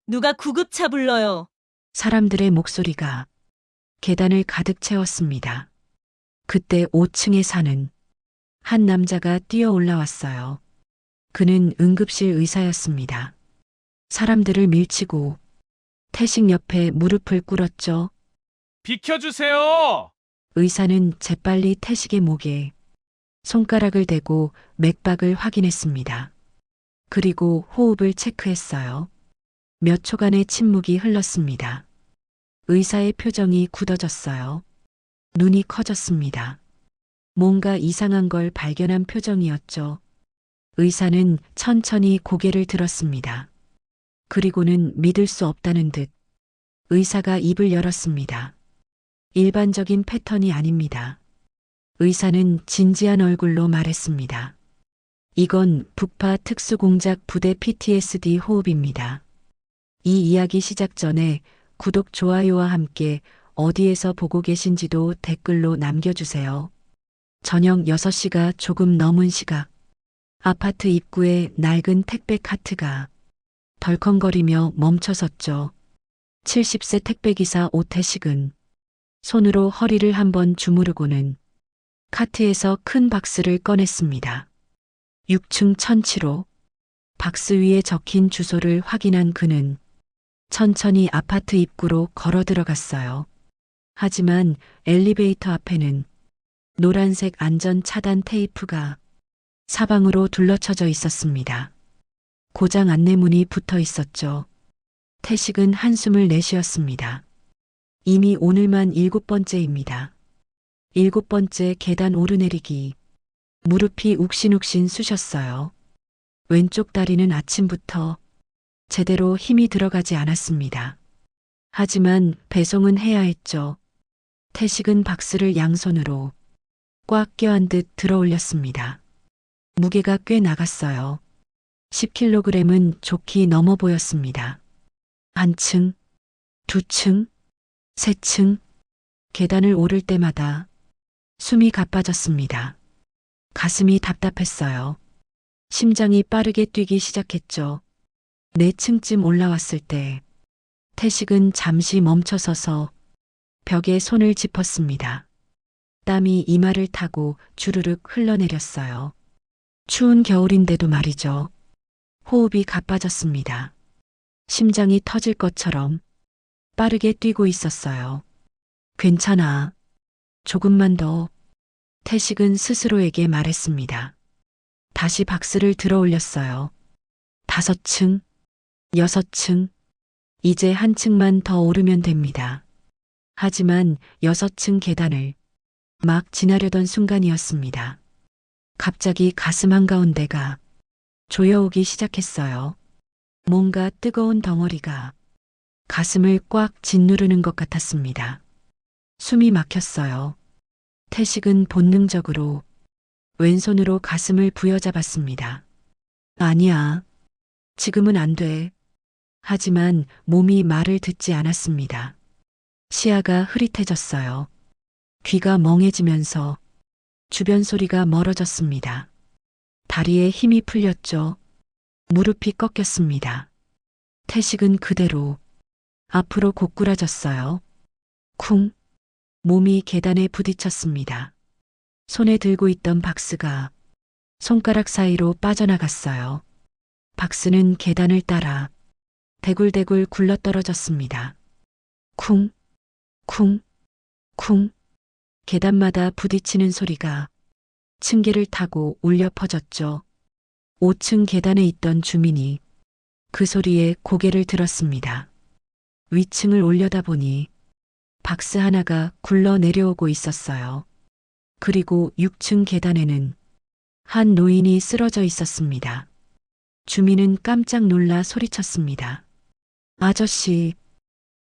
누가 구급차 불러요. 사람들의 목소리가 계단을 가득 채웠습니다. 그때 5층에 사는 한 남자가 뛰어 올라왔어요. 그는 응급실 의사였습니다. 사람들을 밀치고 태식 옆에 무릎을 꿇었죠. 비켜주세요! 의사는 재빨리 태식의 목에 손가락을 대고 맥박을 확인했습니다. 그리고 호흡을 체크했어요. 몇 초간의 침묵이 흘렀습니다. 의사의 표정이 굳어졌어요. 눈이 커졌습니다. 뭔가 이상한 걸 발견한 표정이었죠. 의사는 천천히 고개를 들었습니다. 그리고는 믿을 수 없다는 듯 의사가 입을 열었습니다. 일반적인 패턴이 아닙니다. 의사는 진지한 얼굴로 말했습니다. 이건 북파 특수공작 부대 PTSD 호흡입니다. 이 이야기 시작 전에 구독, 좋아요와 함께 어디에서 보고 계신지도 댓글로 남겨주세요. 저녁 6시가 조금 넘은 시각. 아파트 입구에 낡은 택배 카트가 덜컹거리며 멈춰섰죠. 70세 택배기사 오태식은 손으로 허리를 한번 주무르고는 카트에서 큰 박스를 꺼냈습니다. 6층 1007호. 박스 위에 적힌 주소를 확인한 그는 천천히 아파트 입구로 걸어 들어갔어요. 하지만 엘리베이터 앞에는 노란색 안전 차단 테이프가 사방으로 둘러쳐져 있었습니다. 고장 안내문이 붙어 있었죠. 태식은 한숨을 내쉬었습니다. 이미 오늘만 7번째입니다. 7번째 계단 오르내리기. 무릎이 욱신욱신 쑤셨어요. 왼쪽 다리는 아침부터 제대로 힘이 들어가지 않았습니다. 하지만 배송은 해야 했죠. 태식은 박스를 양손으로 꽉 껴안 듯 들어 올렸습니다. 무게가 꽤 나갔어요. 10kg은 좋게 넘어 보였습니다. 한 층, 두 층, 세 층, 계단을 오를 때마다 숨이 가빠졌습니다. 가슴이 답답했어요. 심장이 빠르게 뛰기 시작했죠. 4층쯤 올라왔을 때 태식은 잠시 멈춰서서 벽에 손을 짚었습니다. 땀이 이마를 타고 주르륵 흘러내렸어요. 추운 겨울인데도 말이죠. 호흡이 가빠졌습니다. 심장이 터질 것처럼 빠르게 뛰고 있었어요. 괜찮아. 조금만 더. 태식은 스스로에게 말했습니다. 다시 박스를 들어 올렸어요. 5층, 6층, 이제 한 층만 더 오르면 됩니다. 하지만 6층 계단을 막 지나려던 순간이었습니다. 갑자기 가슴 한가운데가 조여오기 시작했어요. 뭔가 뜨거운 덩어리가 가슴을 꽉 짓누르는 것 같았습니다. 숨이 막혔어요. 태식은 본능적으로 왼손으로 가슴을 부여잡았습니다. 아니야. 지금은 안 돼. 하지만 몸이 말을 듣지 않았습니다. 시야가 흐릿해졌어요. 귀가 멍해지면서 주변 소리가 멀어졌습니다. 다리에 힘이 풀렸죠. 무릎이 꺾였습니다. 태식은 그대로 앞으로 고꾸라졌어요. 쿵. 몸이 계단에 부딪혔습니다. 손에 들고 있던 박스가 손가락 사이로 빠져나갔어요. 박스는 계단을 따라 대굴대굴 굴러떨어졌습니다. 쿵, 쿵, 쿵. 계단마다 부딪히는 소리가 층계를 타고 울려 퍼졌죠. 5층 계단에 있던 주민이 그 소리에 고개를 들었습니다. 위층을 올려다보니 박스 하나가 굴러 내려오고 있었어요. 그리고 6층 계단에는 한 노인이 쓰러져 있었습니다. 주민은 깜짝 놀라 소리쳤습니다. 아저씨.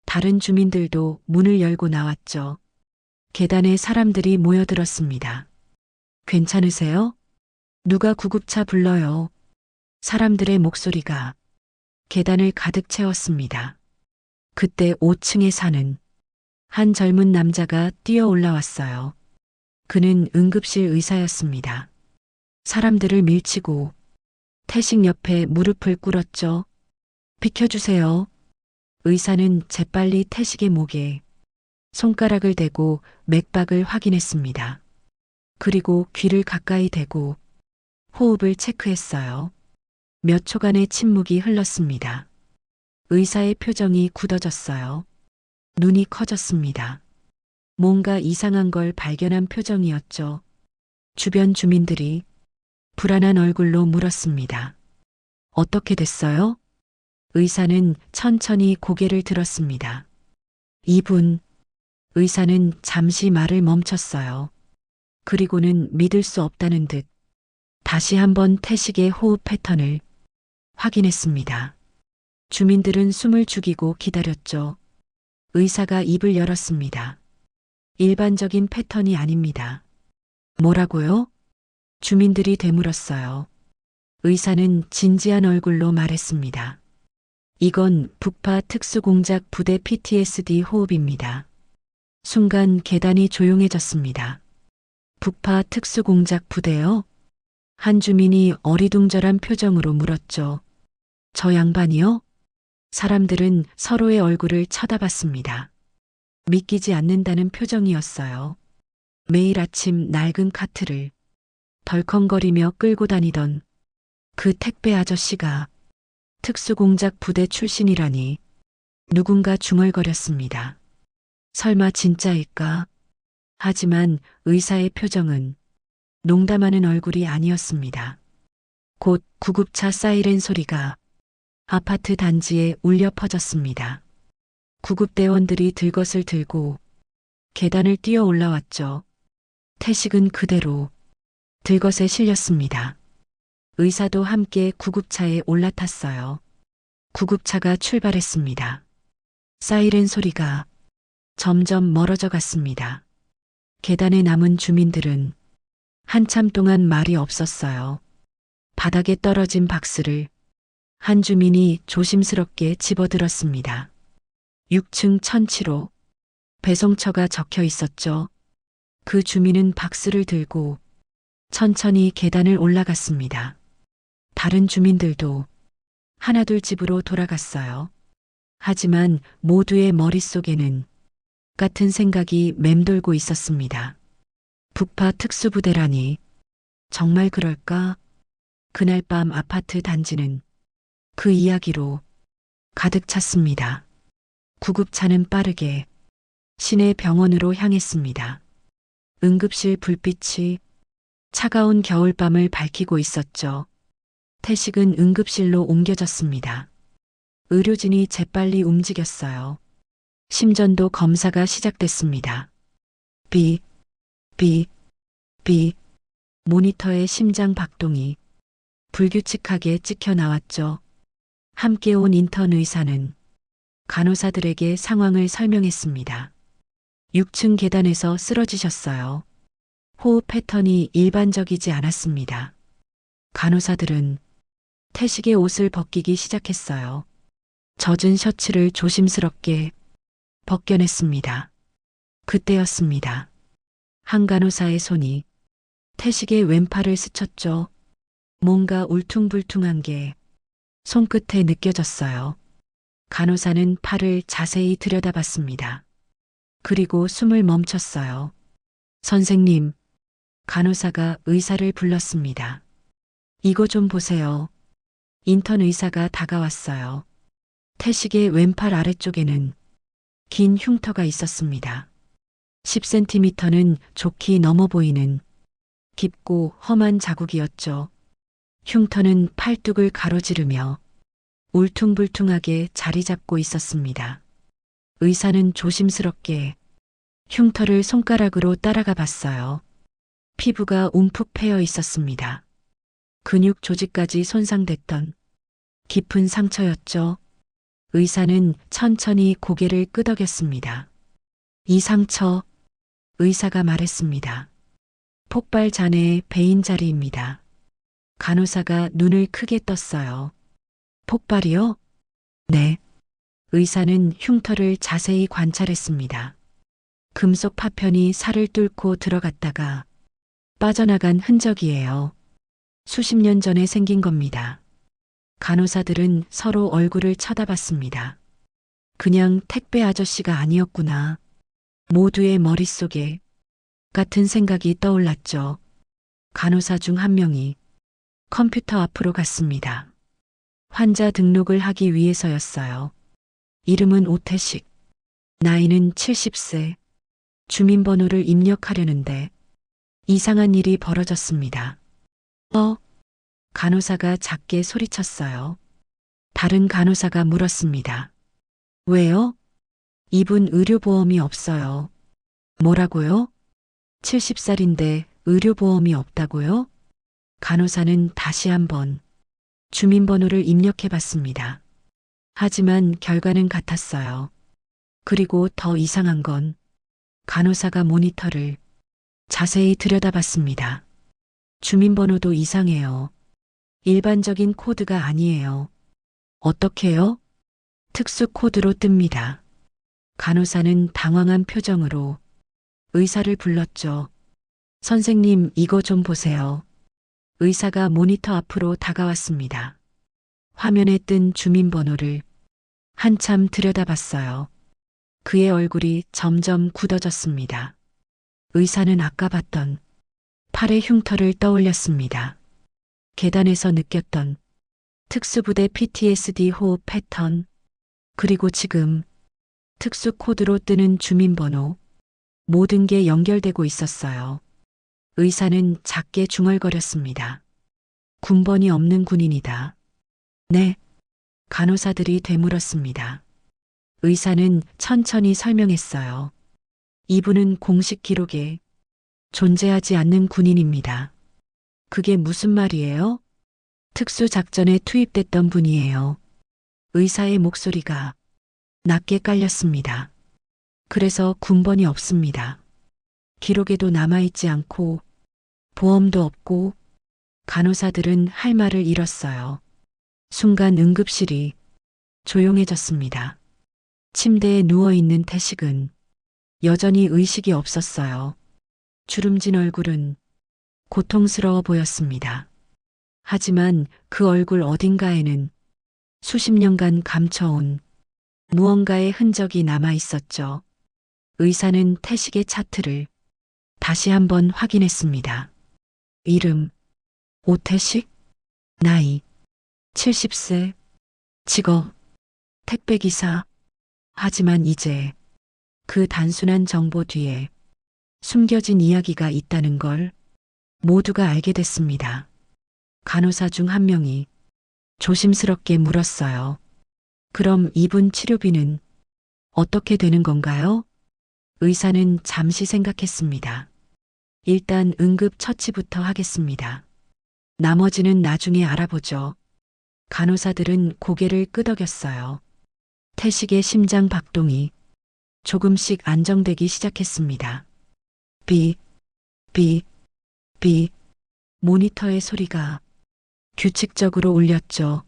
다른 주민들도 문을 열고 나왔죠. 계단에 사람들이 모여들었습니다. 괜찮으세요? 누가 구급차 불러요. 사람들의 목소리가 계단을 가득 채웠습니다. 그때 5층에 사는 한 젊은 남자가 뛰어 올라왔어요. 그는 응급실 의사였습니다. 사람들을 밀치고 태식 옆에 무릎을 꿇었죠. 비켜주세요. 의사는 재빨리 태식의 목에 손가락을 대고 맥박을 확인했습니다. 그리고 귀를 가까이 대고 호흡을 체크했어요. 몇 초간의 침묵이 흘렀습니다. 의사의 표정이 굳어졌어요. 눈이 커졌습니다. 뭔가 이상한 걸 발견한 표정이었죠. 주변 주민들이 불안한 얼굴로 물었습니다. 어떻게 됐어요? 의사는 천천히 고개를 들었습니다. 2분. 의사는 잠시 말을 멈췄어요. 그리고는 믿을 수 없다는 듯 다시 한번 태식의 호흡 패턴을 확인했습니다. 주민들은 숨을 죽이고 기다렸죠. 의사가 입을 열었습니다. 일반적인 패턴이 아닙니다. 뭐라고요? 주민들이 되물었어요. 의사는 진지한 얼굴로 말했습니다. 이건 북파 특수공작 부대 PTSD 호흡입니다. 순간 계단이 조용해졌습니다. 북파 특수공작 부대요? 한 주민이 어리둥절한 표정으로 물었죠. 저 양반이요? 사람들은 서로의 얼굴을 쳐다봤습니다. 믿기지 않는다는 표정이었어요. 매일 아침 낡은 카트를 덜컹거리며 끌고 다니던 그 택배 아저씨가 특수공작 부대 출신이라니 누군가 중얼거렸습니다. 설마 진짜일까? 하지만 의사의 표정은 농담하는 얼굴이 아니었습니다. 곧 구급차 사이렌 소리가 아파트 단지에 울려 퍼졌습니다. 구급대원들이 들것을 들고 계단을 뛰어 올라왔죠. 태식은 그대로 들것에 실렸습니다. 의사도 함께 구급차에 올라탔어요. 구급차가 출발했습니다. 사이렌 소리가 점점 멀어져 갔습니다. 계단에 남은 주민들은 한참 동안 말이 없었어요. 바닥에 떨어진 박스를 한 주민이 조심스럽게 집어들었습니다. 6층 1007호 배송처가 적혀 있었죠. 그 주민은 박스를 들고 천천히 계단을 올라갔습니다. 다른 주민들도 하나둘 집으로 돌아갔어요. 하지만 모두의 머릿속에는 같은 생각이 맴돌고 있었습니다. 북파 특수부대라니 정말 그럴까? 그날 밤 아파트 단지는 그 이야기로 가득 찼습니다. 구급차는 빠르게 시내 병원으로 향했습니다. 응급실 불빛이 차가운 겨울밤을 밝히고 있었죠. 태식은 응급실로 옮겨졌습니다. 의료진이 재빨리 움직였어요. 심전도 검사가 시작됐습니다. 비, 모니터의 심장 박동이 불규칙하게 찍혀 나왔죠. 함께 온 인턴 의사는 간호사들에게 상황을 설명했습니다. 6층 계단에서 쓰러지셨어요. 호흡 패턴이 일반적이지 않았습니다. 간호사들은 태식의 옷을 벗기기 시작했어요. 젖은 셔츠를 조심스럽게 벗겨냈습니다. 그때였습니다. 한 간호사의 손이 태식의 왼팔을 스쳤죠. 뭔가 울퉁불퉁한 게 손끝에 느껴졌어요. 간호사는 팔을 자세히 들여다봤습니다. 그리고 숨을 멈췄어요. 선생님, 간호사가 의사를 불렀습니다. 이거 좀 보세요. 인턴 의사가 다가왔어요. 태식의 왼팔 아래쪽에는 긴 흉터가 있었습니다. 10cm는 좋게 넘어 보이는 깊고 험한 자국이었죠. 흉터는 팔뚝을 가로지르며 울퉁불퉁하게 자리 잡고 있었습니다. 의사는 조심스럽게 흉터를 손가락으로 따라가 봤어요. 피부가 움푹 패여 있었습니다. 근육 조직까지 손상됐던 깊은 상처였죠. 의사는 천천히 고개를 끄덕였습니다. 이 상처, 의사가 말했습니다. 폭발 잔해의 배인자리입니다. 간호사가 눈을 크게 떴어요. 폭발이요? 네. 의사는 흉터를 자세히 관찰했습니다. 금속 파편이 살을 뚫고 들어갔다가 빠져나간 흔적이에요. 수십 년 전에 생긴 겁니다. 간호사들은 서로 얼굴을 쳐다봤습니다. 그냥 택배 아저씨가 아니었구나. 모두의 머릿속에 같은 생각이 떠올랐죠. 간호사 중 한 명이 컴퓨터 앞으로 갔습니다. 환자 등록을 하기 위해서였어요. 이름은 오태식. 나이는 70세. 주민번호를 입력하려는데 이상한 일이 벌어졌습니다. 간호사가 작게 소리쳤어요. 다른 간호사가 물었습니다. 왜요? 이분 의료보험이 없어요. 뭐라고요? 70살인데 의료보험이 없다고요? 간호사는 다시 한번 주민번호를 입력해 봤습니다. 하지만 결과는 같았어요. 그리고 더 이상한 건 간호사가 모니터를 자세히 들여다봤습니다. 주민번호도 이상해요. 일반적인 코드가 아니에요. 어떻게요? 특수 코드로 뜹니다. 간호사는 당황한 표정으로 의사를 불렀죠. 선생님, 이거 좀 보세요. 의사가 모니터 앞으로 다가왔습니다. 화면에 뜬 주민번호를 한참 들여다봤어요. 그의 얼굴이 점점 굳어졌습니다. 의사는 아까 봤던 팔의 흉터를 떠올렸습니다. 계단에서 느꼈던 특수부대 PTSD 호흡 패턴, 그리고 지금 특수 코드로 뜨는 주민번호, 모든 게 연결되고 있었어요. 의사는 작게 중얼거렸습니다. 군번이 없는 군인이다. 네. 간호사들이 되물었습니다. 의사는 천천히 설명했어요. 이분은 공식 기록에 존재하지 않는 군인입니다. 그게 무슨 말이에요? 특수작전에 투입됐던 분이에요. 의사의 목소리가 낮게 깔렸습니다. 그래서 군번이 없습니다. 기록에도 남아있지 않고 보험도 없고. 간호사들은 할 말을 잃었어요. 순간 응급실이 조용해졌습니다. 침대에 누워있는 태식은 여전히 의식이 없었어요. 주름진 얼굴은 고통스러워 보였습니다. 하지만 그 얼굴 어딘가에는 수십 년간 감춰온 무언가의 흔적이 남아 있었죠. 의사는 태식의 차트를 다시 한번 확인했습니다. 이름, 오태식, 나이, 70세, 직업, 택배기사. 하지만 이제 그 단순한 정보 뒤에 숨겨진 이야기가 있다는 걸 모두가 알게 됐습니다. 간호사 중 한 명이 조심스럽게 물었어요. 그럼 이분 치료비는 어떻게 되는 건가요? 의사는 잠시 생각했습니다. 일단 응급 처치부터 하겠습니다. 나머지는 나중에 알아보죠. 간호사들은 고개를 끄덕였어요. 태식의 심장 박동이 조금씩 안정되기 시작했습니다. 비, 모니터의 소리가 규칙적으로 울렸죠.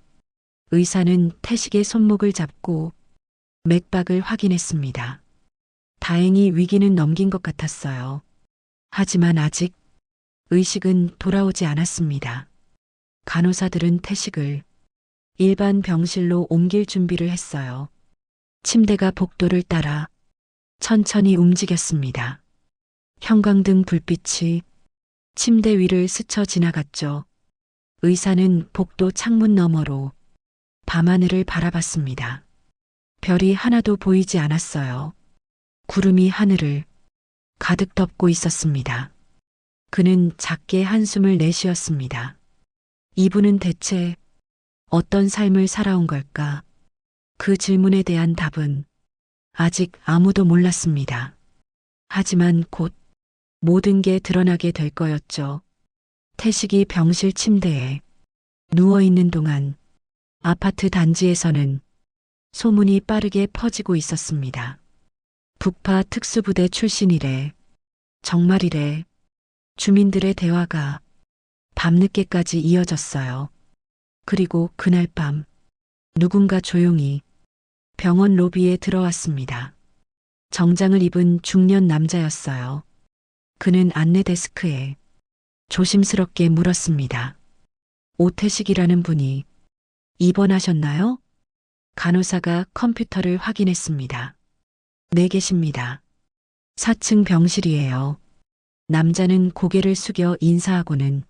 의사는 태식의 손목을 잡고 맥박을 확인했습니다. 다행히 위기는 넘긴 것 같았어요. 하지만 아직 의식은 돌아오지 않았습니다. 간호사들은 태식을 일반 병실로 옮길 준비를 했어요. 침대가 복도를 따라 천천히 움직였습니다. 형광등 불빛이 침대 위를 스쳐 지나갔죠. 의사는 복도 창문 너머로 밤하늘을 바라봤습니다. 별이 하나도 보이지 않았어요. 구름이 하늘을 가득 덮고 있었습니다. 그는 작게 한숨을 내쉬었습니다. 이분은 대체 어떤 삶을 살아온 걸까? 그 질문에 대한 답은 아직 아무도 몰랐습니다. 하지만 곧 모든 게 드러나게 될 거였죠. 태식이 병실 침대에 누워있는 동안 아파트 단지에서는 소문이 빠르게 퍼지고 있었습니다. 북파 특수부대 출신이래. 정말이래. 주민들의 대화가 밤늦게까지 이어졌어요. 그리고 그날 밤 누군가 조용히 병원 로비에 들어왔습니다. 정장을 입은 중년 남자였어요. 그는 안내 데스크에 조심스럽게 물었습니다. 오태식이라는 분이 입원하셨나요? 간호사가 컴퓨터를 확인했습니다. 네 계십니다. 4층 병실이에요. 남자는 고개를 숙여 인사하고는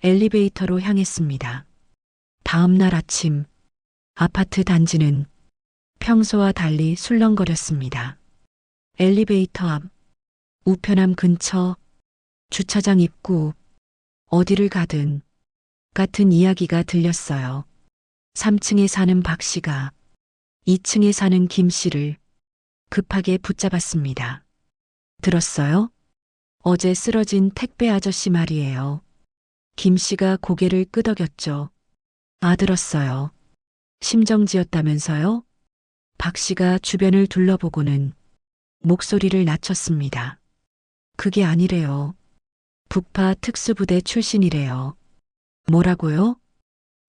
엘리베이터로 향했습니다. 다음 날 아침, 아파트 단지는 평소와 달리 술렁거렸습니다. 엘리베이터 앞, 우편함 근처, 주차장 입구, 어디를 가든 같은 이야기가 들렸어요. 3층에 사는 박 씨가 2층에 사는 김 씨를 급하게 붙잡았습니다. 들었어요? 어제 쓰러진 택배 아저씨 말이에요. 김 씨가 고개를 끄덕였죠. 아, 들었어요. 심정지었다면서요? 박 씨가 주변을 둘러보고는 목소리를 낮췄습니다. 그게 아니래요. 북파 특수부대 출신이래요. 뭐라고요?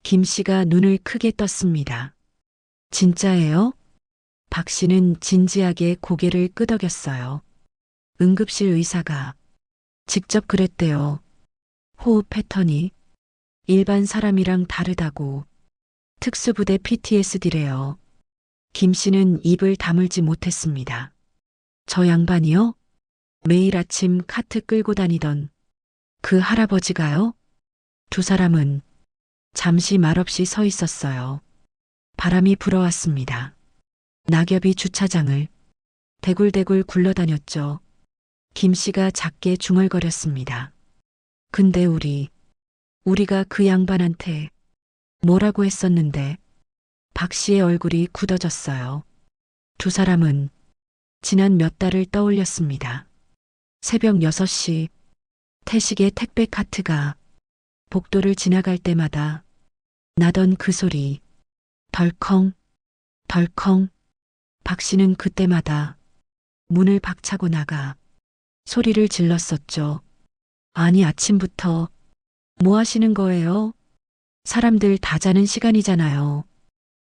김 씨가 눈을 크게 떴습니다. 진짜예요? 박 씨는 진지하게 고개를 끄덕였어요. 응급실 의사가 직접 그랬대요. 호흡 패턴이 일반 사람이랑 다르다고. 특수부대 PTSD래요. 김 씨는 입을 다물지 못했습니다. 저 양반이요? 매일 아침 카트 끌고 다니던 그 할아버지가요? 두 사람은 잠시 말없이 서 있었어요. 바람이 불어왔습니다. 낙엽이 주차장을 대굴대굴 굴러다녔죠. 김 씨가 작게 중얼거렸습니다. 근데 우리가 그 양반한테 뭐라고 했었는데. 박 씨의 얼굴이 굳어졌어요. 두 사람은 지난 몇 달을 떠올렸습니다. 새벽 6시 태식의 택배 카트가 복도를 지나갈 때마다 나던 그 소리. 덜컹, 덜컹. 박 씨는 그때마다 문을 박차고 나가 소리를 질렀었죠. 아니, 아침부터 뭐 하시는 거예요? 사람들 다 자는 시간이잖아요.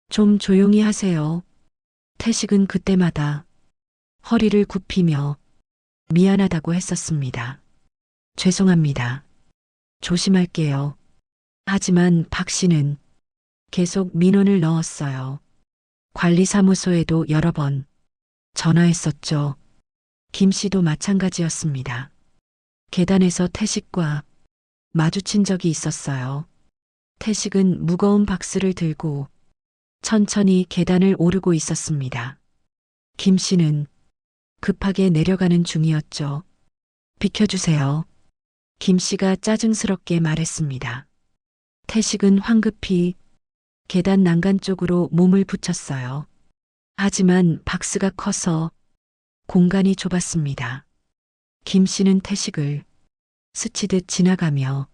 좀 조용히 하세요. 태식은 그때마다 허리를 굽히며 미안하다고 했었습니다. 죄송합니다. 조심할게요. 하지만 박 씨는 계속 민원을 넣었어요. 관리사무소에도 여러 번 전화했었죠. 김 씨도 마찬가지였습니다. 계단에서 태식과 마주친 적이 있었어요. 태식은 무거운 박스를 들고 천천히 계단을 오르고 있었습니다. 김 씨는 급하게 내려가는 중이었죠. 비켜주세요. 김 씨가 짜증스럽게 말했습니다. 태식은 황급히 계단 난간 쪽으로 몸을 붙였어요. 하지만 박스가 커서 공간이 좁았습니다. 김 씨는 태식을 스치듯 지나가며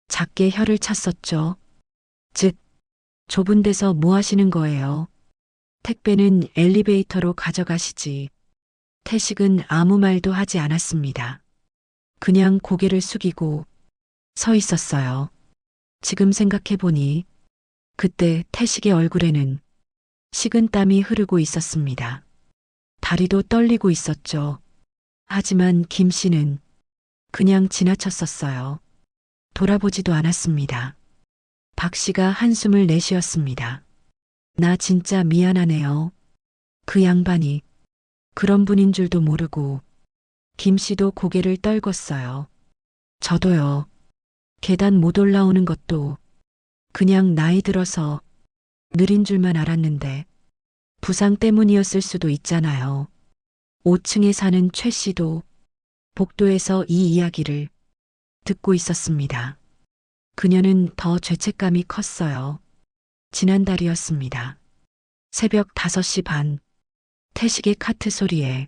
작게 혀를 찼었죠. 즉, 좁은 데서 뭐 하시는 거예요? 택배는 엘리베이터로 가져가시지. 태식은 아무 말도 하지 않았습니다. 그냥 고개를 숙이고 서 있었어요. 지금 생각해보니 그때 태식의 얼굴에는 식은 땀이 흐르고 있었습니다. 다리도 떨리고 있었죠. 하지만 김 씨는 그냥 지나쳤었어요. 돌아보지도 않았습니다. 박 씨가 한숨을 내쉬었습니다. 나 진짜 미안하네요. 그 양반이 그런 분인 줄도 모르고. 김 씨도 고개를 떨궜어요. 저도요. 계단 못 올라오는 것도 그냥 나이 들어서 느린 줄만 알았는데 부상 때문이었을 수도 있잖아요. 5층에 사는 최 씨도 복도에서 이 이야기를 듣고 있었습니다. 그녀는 더 죄책감이 컸어요. 지난달이었습니다. 새벽 5시 반, 태식의 카트 소리에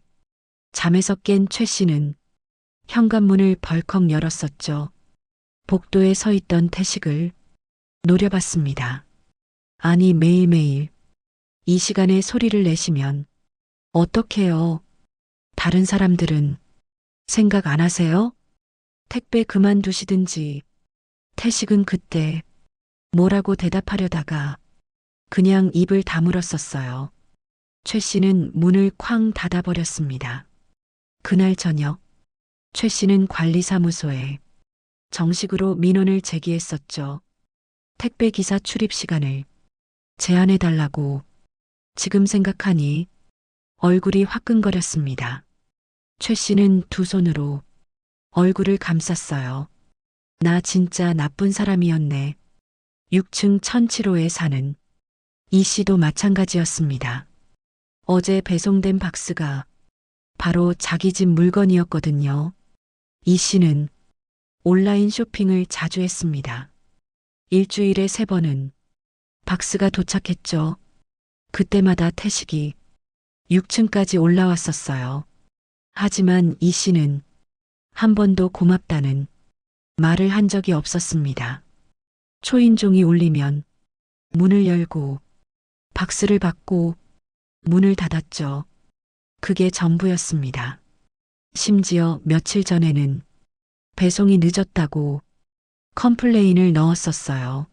잠에서 깬 최 씨는 현관문을 벌컥 열었었죠. 복도에 서 있던 태식을 노려봤습니다. 아니, 매일매일 이 시간에 소리를 내시면 어떡해요? 다른 사람들은 생각 안 하세요? 택배 그만두시든지. 태식은 그때 뭐라고 대답하려다가 그냥 입을 다물었었어요. 최 씨는 문을 쾅 닫아버렸습니다. 그날 저녁, 최 씨는 관리사무소에 정식으로 민원을 제기했었죠. 택배 기사 출입 시간을 제한해달라고. 지금 생각하니 얼굴이 화끈거렸습니다. 최 씨는 두 손으로 얼굴을 감쌌어요. 나 진짜 나쁜 사람이었네. 6층 1007호에 사는 이 씨도 마찬가지였습니다. 어제 배송된 박스가 바로 자기 집 물건이었거든요. 이 씨는 온라인 쇼핑을 자주 했습니다. 일주일에 3번은 박스가 도착했죠. 그때마다 태식이 6층까지 올라왔었어요. 하지만 이 씨는 한 번도 고맙다는 말을 한 적이 없었습니다. 초인종이 울리면 문을 열고 박스를 받고 문을 닫았죠. 그게 전부였습니다. 심지어 며칠 전에는 배송이 늦었다고 컴플레인을 넣었었어요.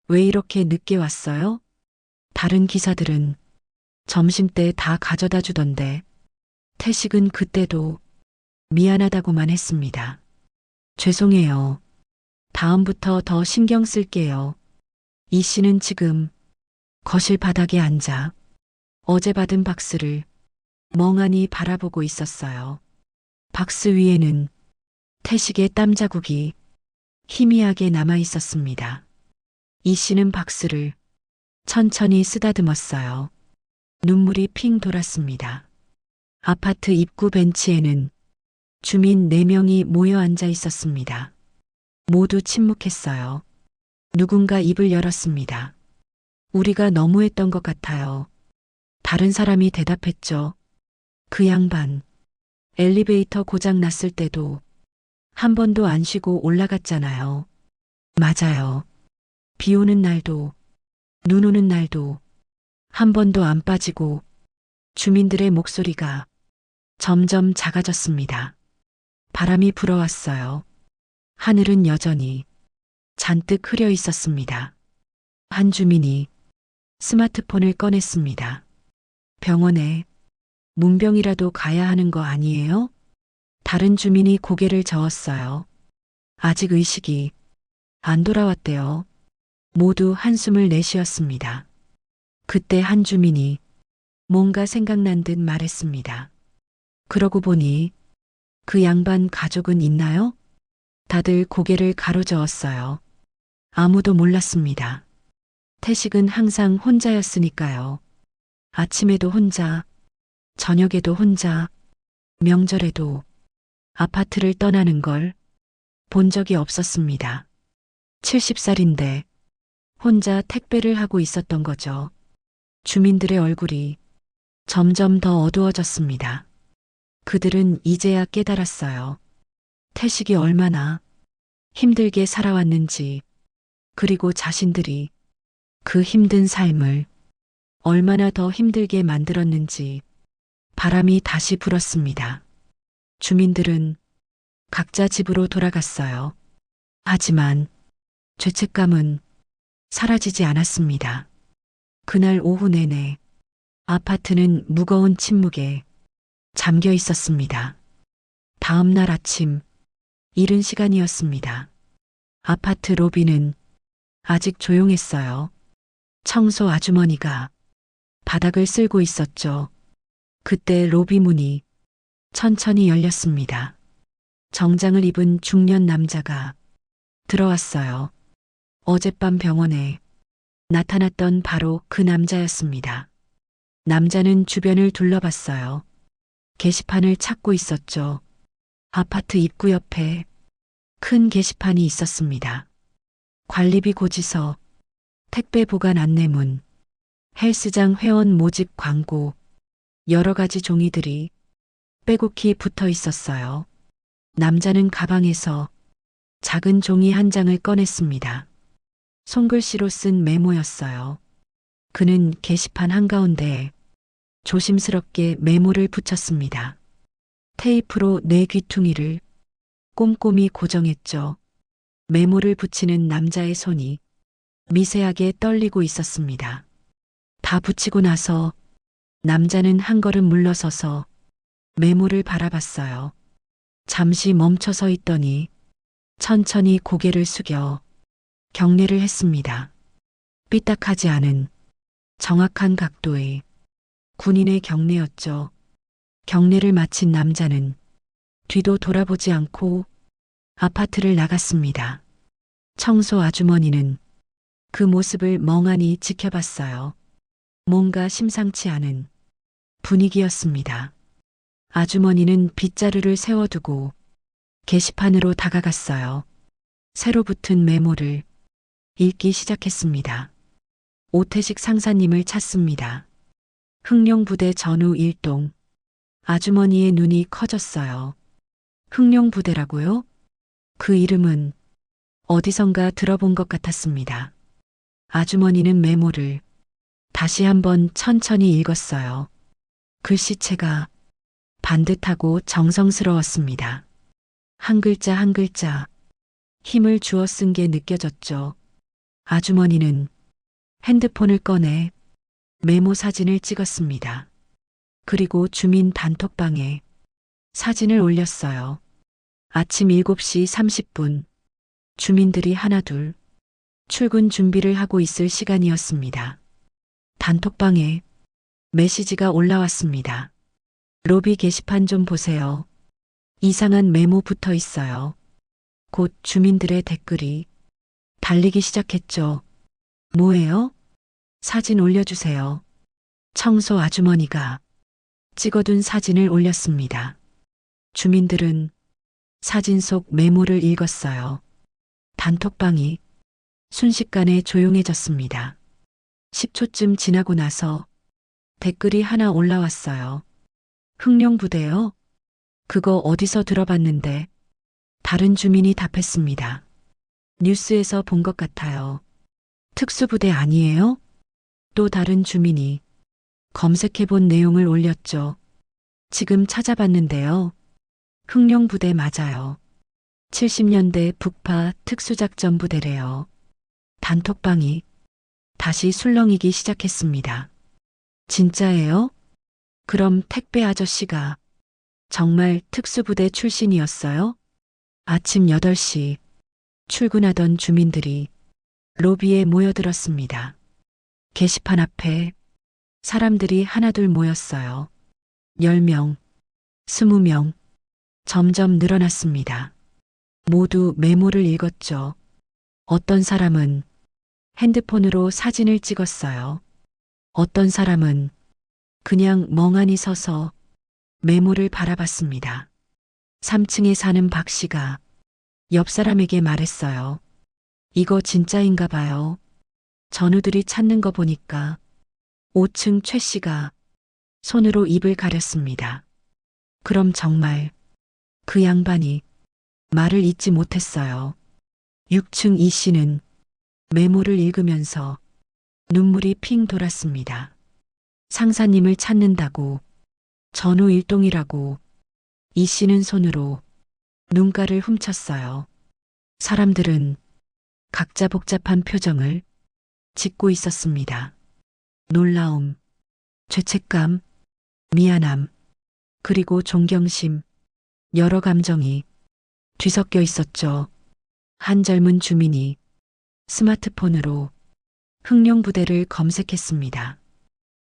왜 이렇게 늦게 왔어요? 다른 기사들은 점심때 다 가져다 주던데 태식은 그때도 미안하다고만 했습니다. 죄송해요. 다음부터 더 신경 쓸게요. 이 씨는 지금 거실 바닥에 앉아 어제 받은 박스를 멍하니 바라보고 있었어요. 박스 위에는 태식의 땀 자국이 희미하게 남아 있었습니다. 이 씨는 박스를 천천히 쓰다듬었어요. 눈물이 핑 돌았습니다. 아파트 입구 벤치에는 주민 4명이 모여 앉아 있었습니다. 모두 침묵했어요. 누군가 입을 열었습니다. 우리가 너무했던 것 같아요. 다른 사람이 대답했죠. 그 양반, 엘리베이터 고장 났을 때도 한 번도 안 쉬고 올라갔잖아요. 맞아요. 비 오는 날도, 눈 오는 날도 한 번도 안 빠지고 주민들의 목소리가 점점 작아졌습니다. 바람이 불어왔어요. 하늘은 여전히 잔뜩 흐려 있었습니다. 한 주민이 스마트폰을 꺼냈습니다. 병원에 문병이라도 가야 하는 거 아니에요? 다른 주민이 고개를 저었어요. 아직 의식이 안 돌아왔대요. 모두 한숨을 내쉬었습니다. 그때 한 주민이 뭔가 생각난 듯 말했습니다. 그러고 보니 그 양반 가족은 있나요? 다들 고개를 가로저었어요. 아무도 몰랐습니다. 태식은 항상 혼자였으니까요. 아침에도 혼자, 저녁에도 혼자, 명절에도 아파트를 떠나는 걸 본 적이 없었습니다. 70살인데 혼자 택배를 하고 있었던 거죠. 주민들의 얼굴이 점점 더 어두워졌습니다. 그들은 이제야 깨달았어요. 태식이 얼마나 힘들게 살아왔는지, 그리고 자신들이 그 힘든 삶을 얼마나 더 힘들게 만들었는지. 바람이 다시 불었습니다. 주민들은 각자 집으로 돌아갔어요. 하지만 죄책감은 사라지지 않았습니다. 그날 오후 내내 아파트는 무거운 침묵에 잠겨 있었습니다. 다음 날 아침, 이른 시간이었습니다. 아파트 로비는 아직 조용했어요. 청소 아주머니가 바닥을 쓸고 있었죠. 그때 로비 문이 천천히 열렸습니다. 정장을 입은 중년 남자가 들어왔어요. 어젯밤 병원에 나타났던 바로 그 남자였습니다. 남자는 주변을 둘러봤어요. 게시판을 찾고 있었죠. 아파트 입구 옆에 큰 게시판이 있었습니다. 관리비 고지서, 택배 보관 안내문, 헬스장 회원 모집 광고, 여러 가지 종이들이 빼곡히 붙어 있었어요. 남자는 가방에서 작은 종이 한 장을 꺼냈습니다. 손글씨로 쓴 메모였어요. 그는 게시판 한가운데에 조심스럽게 메모를 붙였습니다. 테이프로 내 귀퉁이를 꼼꼼히 고정했죠. 메모를 붙이는 남자의 손이 미세하게 떨리고 있었습니다. 다 붙이고 나서 남자는 한 걸음 물러서서 메모를 바라봤어요. 잠시 멈춰 서 있더니 천천히 고개를 숙여 경례를 했습니다. 삐딱하지 않은 정확한 각도의 군인의 경례였죠. 경례를 마친 남자는 뒤도 돌아보지 않고 아파트를 나갔습니다. 청소 아주머니는 그 모습을 멍하니 지켜봤어요. 뭔가 심상치 않은 분위기였습니다. 아주머니는 빗자루를 세워두고 게시판으로 다가갔어요. 새로 붙은 메모를 읽기 시작했습니다. 오태식 상사님을 찾습니다. 흥룡부대 전후 일동. 아주머니의 눈이 커졌어요. 흥룡부대라고요? 그 이름은 어디선가 들어본 것 같았습니다. 아주머니는 메모를 다시 한번 천천히 읽었어요. 글씨체가 반듯하고 정성스러웠습니다. 한 글자 한 글자 힘을 주어 쓴 게 느껴졌죠. 아주머니는 핸드폰을 꺼내 메모 사진을 찍었습니다. 그리고 주민 단톡방에 사진을 올렸어요. 아침 7시 30분 주민들이 하나둘 출근 준비를 하고 있을 시간이었습니다. 단톡방에 메시지가 올라왔습니다. 로비 게시판 좀 보세요. 이상한 메모 붙어 있어요. 곧 주민들의 댓글이 달리기 시작했죠. 뭐예요? 사진 올려주세요. 청소 아주머니가 찍어둔 사진을 올렸습니다. 주민들은 사진 속 메모를 읽었어요. 단톡방이 순식간에 조용해졌습니다. 10초쯤 지나고 나서 댓글이 하나 올라왔어요. 흥룡부대요? 그거 어디서 들어봤는데? 다른 주민이 답했습니다. 뉴스에서 본 것 같아요. 특수부대 아니에요? 또 다른 주민이 검색해본 내용을 올렸죠. 지금 찾아봤는데요. 흥룡부대 맞아요. 70년대 북파 특수작전부대래요. 단톡방이 다시 술렁이기 시작했습니다. 진짜예요? 그럼 택배 아저씨가 정말 특수부대 출신이었어요? 아침 8시 출근하던 주민들이 로비에 모여들었습니다. 게시판 앞에 사람들이 하나둘 모였어요. 10명, 20명, 점점 늘어났습니다. 모두 메모를 읽었죠. 어떤 사람은 핸드폰으로 사진을 찍었어요. 어떤 사람은 그냥 멍하니 서서 메모를 바라봤습니다. 3층에 사는 박 씨가 옆 사람에게 말했어요. 이거 진짜인가 봐요. 전우들이 찾는 거 보니까. 5층 최 씨가 손으로 입을 가렸습니다. 그럼 정말 그 양반이 말을 잇지 못했어요. 6층 이 씨는 메모를 읽으면서 눈물이 핑 돌았습니다. 상사님을 찾는다고, 전후 일동이라고 이 씨는 손으로 눈가를 훔쳤어요. 사람들은 각자 복잡한 표정을 짓고 있었습니다. 놀라움, 죄책감, 미안함, 그리고 존경심, 여러 감정이 뒤섞여 있었죠. 한 젊은 주민이 스마트폰으로 흥룡부대를 검색했습니다.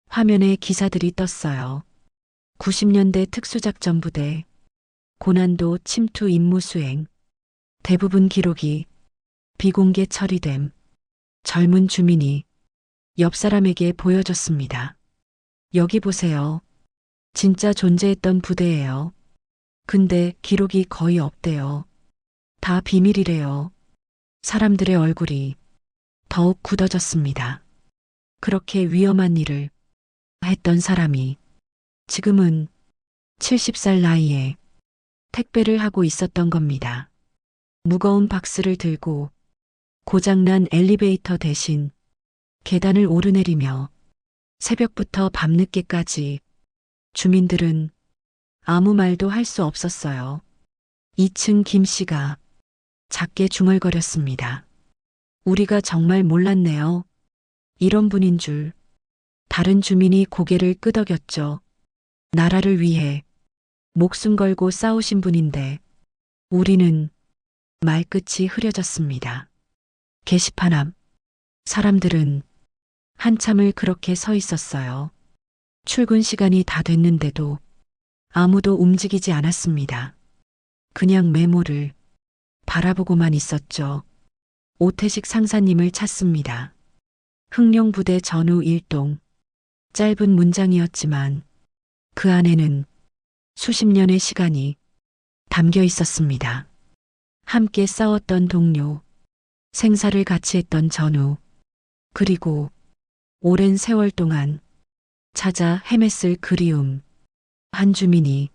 화면에 기사들이 떴어요. 90년대 특수작전부대, 고난도 침투 임무 수행, 대부분 기록이 비공개 처리됨. 젊은 주민이 옆 사람에게 보여줬습니다. 여기 보세요. 진짜 존재했던 부대예요. 근데 기록이 거의 없대요. 다 비밀이래요. 사람들의 얼굴이 더욱 굳어졌습니다. 그렇게 위험한 일을 했던 사람이 지금은 70살 나이에 택배를 하고 있었던 겁니다. 무거운 박스를 들고 고장난 엘리베이터 대신 계단을 오르내리며 새벽부터 밤늦게까지 주민들은 아무 말도 할 수 없었어요. 2층 김 씨가 작게 중얼거렸습니다. 우리가 정말 몰랐네요. 이런 분인 줄. 다른 주민이 고개를 끄덕였죠. 나라를 위해 목숨 걸고 싸우신 분인데 우리는 말끝이 흐려졌습니다. 게시판 앞 사람들은 한참을 그렇게 서 있었어요. 출근 시간이 다 됐는데도 아무도 움직이지 않았습니다. 그냥 메모를 바라보고만 있었죠. 오태식 상사님을 찾습니다. 흑룡부대 전후 일동. 짧은 문장이었지만 그 안에는 수십 년의 시간이 담겨 있었습니다. 함께 싸웠던 동료, 생사를 같이 했던 전후, 그리고 오랜 세월 동안 찾아 헤맸을 그리움. 한 주민이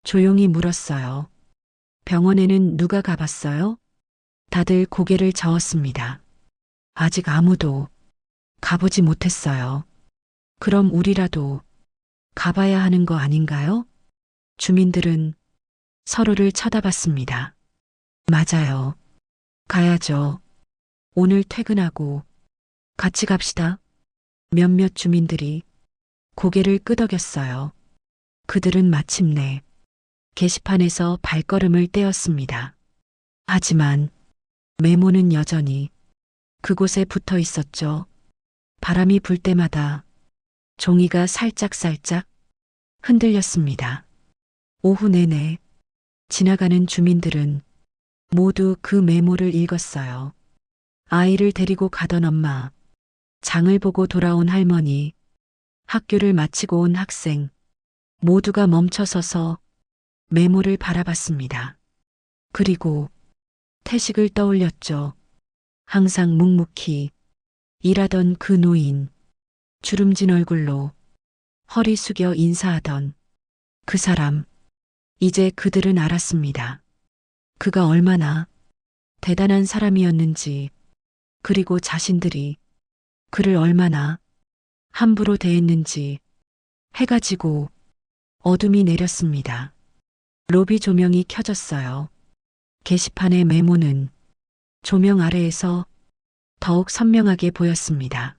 조용히 물었어요. 병원에는 누가 가봤어요? 다들 고개를 저었습니다. 아직 아무도 가보지 못했어요. 그럼 우리라도 가봐야 하는 거 아닌가요? 주민들은 서로를 쳐다봤습니다. 맞아요. 가야죠. 오늘 퇴근하고 같이 갑시다. 몇몇 주민들이 고개를 끄덕였어요. 그들은 마침내 게시판에서 발걸음을 떼었습니다. 하지만 메모는 여전히 그곳에 붙어 있었죠. 바람이 불 때마다 종이가 살짝살짝 흔들렸습니다. 오후 내내 지나가는 주민들은 모두 그 메모를 읽었어요. 아이를 데리고 가던 엄마, 장을 보고 돌아온 할머니, 학교를 마치고 온 학생, 모두가 멈춰서서 메모를 바라봤습니다. 그리고 태식을 떠올렸죠. 항상 묵묵히 일하던 그 노인, 주름진 얼굴로 허리 숙여 인사하던 그 사람. 이제 그들은 알았습니다. 그가 얼마나 대단한 사람이었는지, 그리고 자신들이 그를 얼마나 함부로 대했는지. 해가 지고 어둠이 내렸습니다. 로비 조명이 켜졌어요. 게시판의 메모는 조명 아래에서 더욱 선명하게 보였습니다.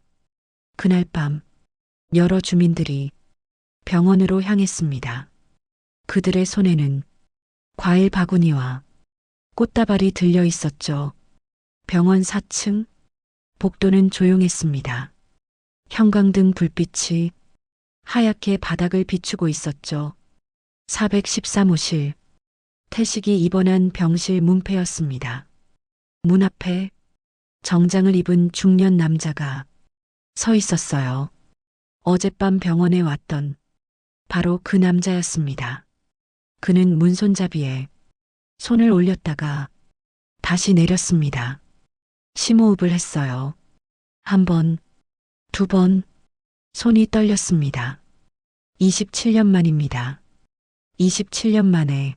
그날 밤 여러 주민들이 병원으로 향했습니다. 그들의 손에는 과일 바구니와 꽃다발이 들려 있었죠. 병원 4층, 복도는 조용했습니다. 형광등 불빛이 하얗게 바닥을 비추고 있었죠. 413호실, 태식이 입원한 병실 문패였습니다. 문 앞에 정장을 입은 중년 남자가 서 있었어요. 어젯밤 병원에 왔던 바로 그 남자였습니다. 그는 문손잡이에 손을 올렸다가 다시 내렸습니다. 심호흡을 했어요. 한 번, 두 번, 손이 떨렸습니다. 27년 만입니다. 27년 만에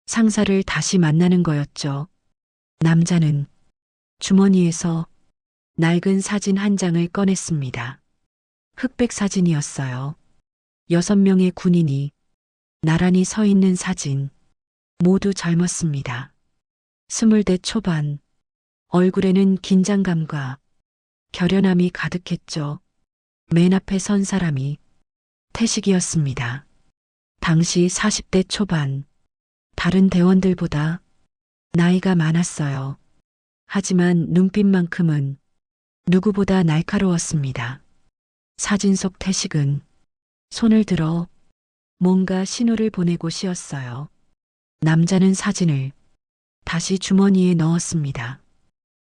상사를 다시 만나는 거였죠. 남자는 주머니에서 낡은 사진 한 장을 꺼냈습니다. 흑백 사진이었어요. 6명의 군인이 나란히 서 있는 사진. 모두 젊었습니다. 20대 초반. 얼굴에는 긴장감과 결연함이 가득했죠. 맨 앞에 선 사람이 태식이었습니다. 당시 40대 초반. 다른 대원들보다 나이가 많았어요. 하지만 눈빛만큼은 누구보다 날카로웠습니다. 사진 속 태식은 손을 들어 뭔가 신호를 보내고 쉬었어요. 남자는 사진을 다시 주머니에 넣었습니다.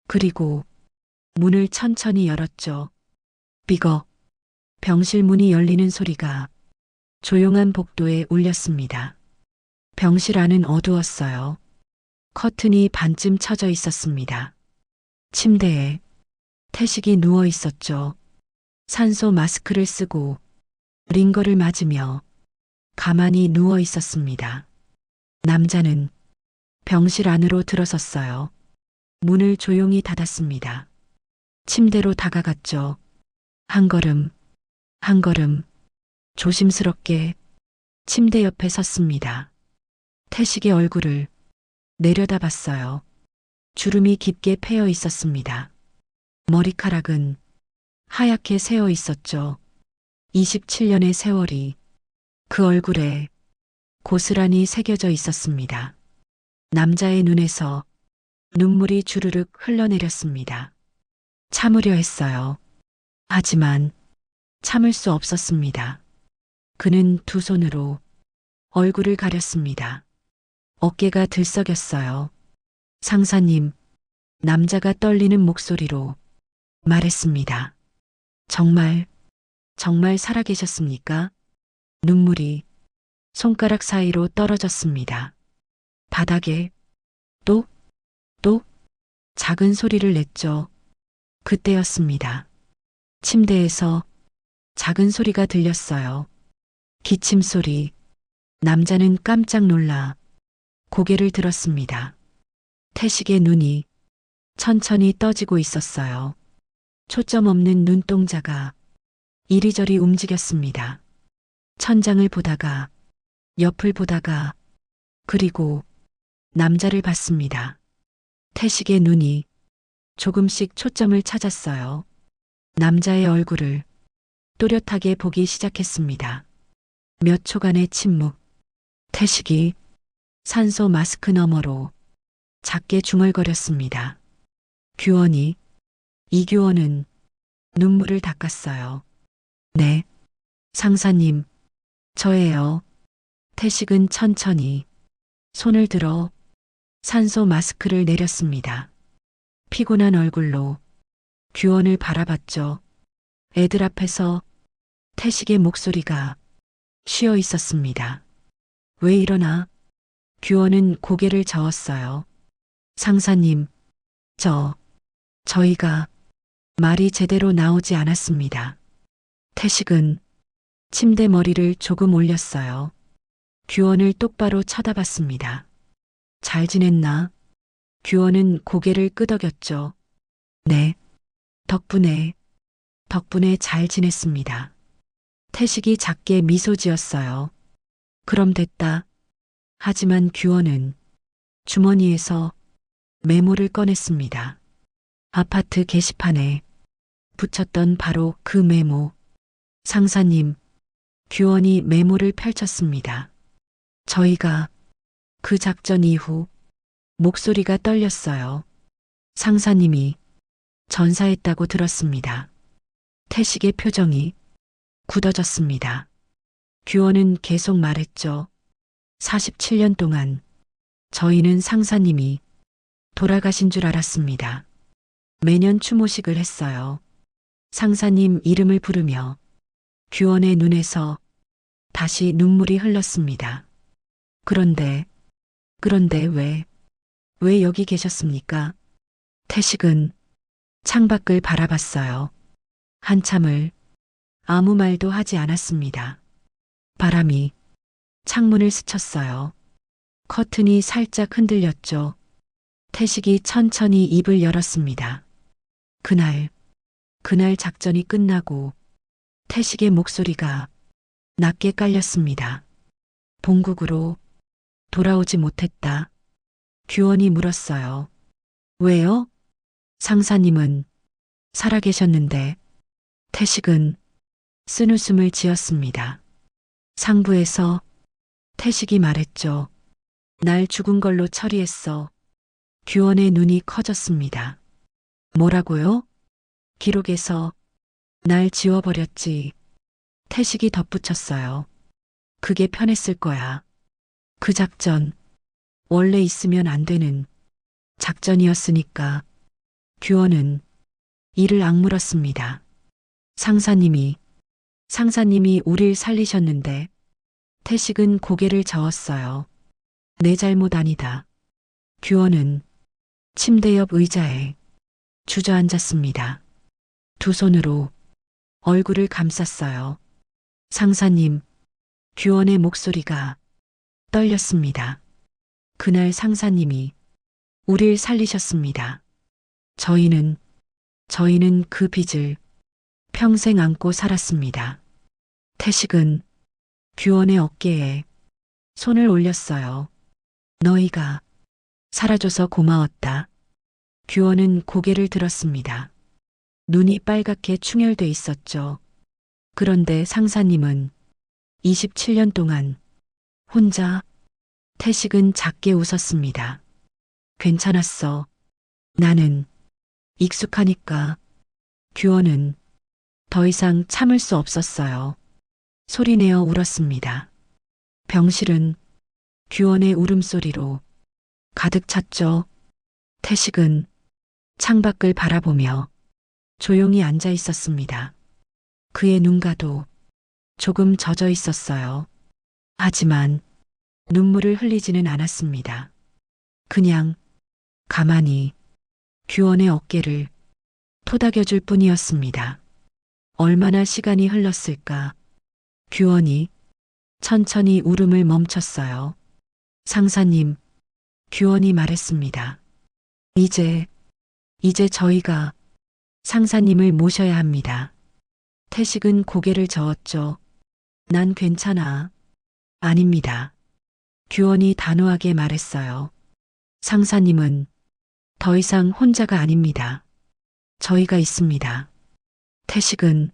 그리고 문을 천천히 열었죠. 삐걱. 병실 문이 열리는 소리가 조용한 복도에 울렸습니다. 병실 안은 어두웠어요. 커튼이 반쯤 쳐져 있었습니다. 침대에 태식이 누워 있었죠. 산소 마스크를 쓰고 링거를 맞으며 가만히 누워 있었습니다. 남자는 병실 안으로 들어섰어요. 문을 조용히 닫았습니다. 침대로 다가갔죠. 한 걸음, 한 걸음, 조심스럽게 침대 옆에 섰습니다. 태식의 얼굴을 내려다봤어요. 주름이 깊게 패여 있었습니다. 머리카락은 하얗게 새어 있었죠. 27년의 세월이 그 얼굴에 고스란히 새겨져 있었습니다. 남자의 눈에서 눈물이 주르륵 흘러내렸습니다. 참으려 했어요. 하지만 참을 수 없었습니다. 그는 두 손으로 얼굴을 가렸습니다. 어깨가 들썩였어요. 상사님, 남자가 떨리는 목소리로 말했습니다. 정말 살아계셨습니까? 눈물이 손가락 사이로 떨어졌습니다. 바닥에 또 작은 소리를 냈죠. 그때였습니다. 침대에서 작은 소리가 들렸어요. 기침 소리. 남자는 깜짝 놀라 고개를 들었습니다. 태식의 눈이 천천히 떠지고 있었어요. 초점 없는 눈동자가 이리저리 움직였습니다. 천장을 보다가 옆을 보다가 그리고 남자를 봤습니다. 태식의 눈이 조금씩 초점을 찾았어요. 남자의 얼굴을 또렷하게 보기 시작했습니다. 몇 초간의 침묵. 태식이 산소 마스크 너머로 작게 중얼거렸습니다. 규원이. 이규원은 눈물을 닦았어요. 네, 상사님, 저예요. 태식은 천천히 손을 들어 산소 마스크를 내렸습니다. 피곤한 얼굴로 규원을 바라봤죠. 애들 앞에서 태식의 목소리가 쉬어 있었습니다. 왜 이러나? 규원은 고개를 저었어요. 상사님, 저희가 말이 제대로 나오지 않았습니다. 태식은 침대 머리를 조금 올렸어요. 규원을 똑바로 쳐다봤습니다. 잘 지냈나? 규원은 고개를 끄덕였죠. 네, 덕분에 잘 지냈습니다. 태식이 작게 미소 지었어요. 그럼 됐다. 하지만 규원은 주머니에서 메모를 꺼냈습니다. 아파트 게시판에 붙였던 바로 그 메모. 상사님, 규원이 메모를 펼쳤습니다. 저희가 그 작전 이후 목소리가 떨렸어요. 상사님이 전사했다고 들었습니다. 태식의 표정이 굳어졌습니다. 규원은 계속 말했죠. 47년 동안 저희는 상사님이 돌아가신 줄 알았습니다. 매년 추모식을 했어요. 상사님 이름을 부르며 규원의 눈에서 다시 눈물이 흘렀습니다. 그런데 왜 여기 계셨습니까? 태식은 창밖을 바라봤어요. 한참을 아무 말도 하지 않았습니다. 바람이 창문을 스쳤어요. 커튼이 살짝 흔들렸죠. 태식이 천천히 입을 열었습니다. 그날 작전이 끝나고 태식의 목소리가 낮게 깔렸습니다. 본국으로 돌아오지 못했다. 규원이 물었어요. 왜요? 상사님은 살아계셨는데. 태식은 쓴웃음을 지었습니다. 상부에서 태식이 말했죠. 날 죽은 걸로 처리했어. 규원의 눈이 커졌습니다. 뭐라고요? 기록에서 날 지워버렸지. 태식이 덧붙였어요. 그게 편했을 거야. 그 작전, 원래 있으면 안 되는 작전이었으니까. 규원은 이를 악물었습니다. 상사님이 우릴 살리셨는데. 태식은 고개를 저었어요. 내 잘못 아니다. 규원은 침대 옆 의자에 주저앉았습니다. 두 손으로 얼굴을 감쌌어요. 상사님, 규원의 목소리가 떨렸습니다. 그날 상사님이 우릴 살리셨습니다. 저희는 그 빚을 평생 안고 살았습니다. 태식은 규원의 어깨에 손을 올렸어요. 너희가 살아줘서 고마웠다. 규원은 고개를 들었습니다. 눈이 빨갛게 충혈돼 있었죠. 그런데 상사님은 27년 동안 혼자. 태식은 작게 웃었습니다. 괜찮았어. 나는 익숙하니까. 규원은 더 이상 참을 수 없었어요. 소리내어 울었습니다. 병실은 규원의 울음소리로 가득 찼죠. 태식은 창밖을 바라보며 조용히 앉아 있었습니다. 그의 눈가도 조금 젖어 있었어요. 하지만 눈물을 흘리지는 않았습니다. 그냥 가만히 규원의 어깨를 토닥여줄 뿐이었습니다. 얼마나 시간이 흘렀을까? 규원이 천천히 울음을 멈췄어요. 상사님, 규원이 말했습니다. 이제 저희가 상사님을 모셔야 합니다. 태식은 고개를 저었죠. 난 괜찮아. 아닙니다. 규원이 단호하게 말했어요. 상사님은 더 이상 혼자가 아닙니다. 저희가 있습니다. 태식은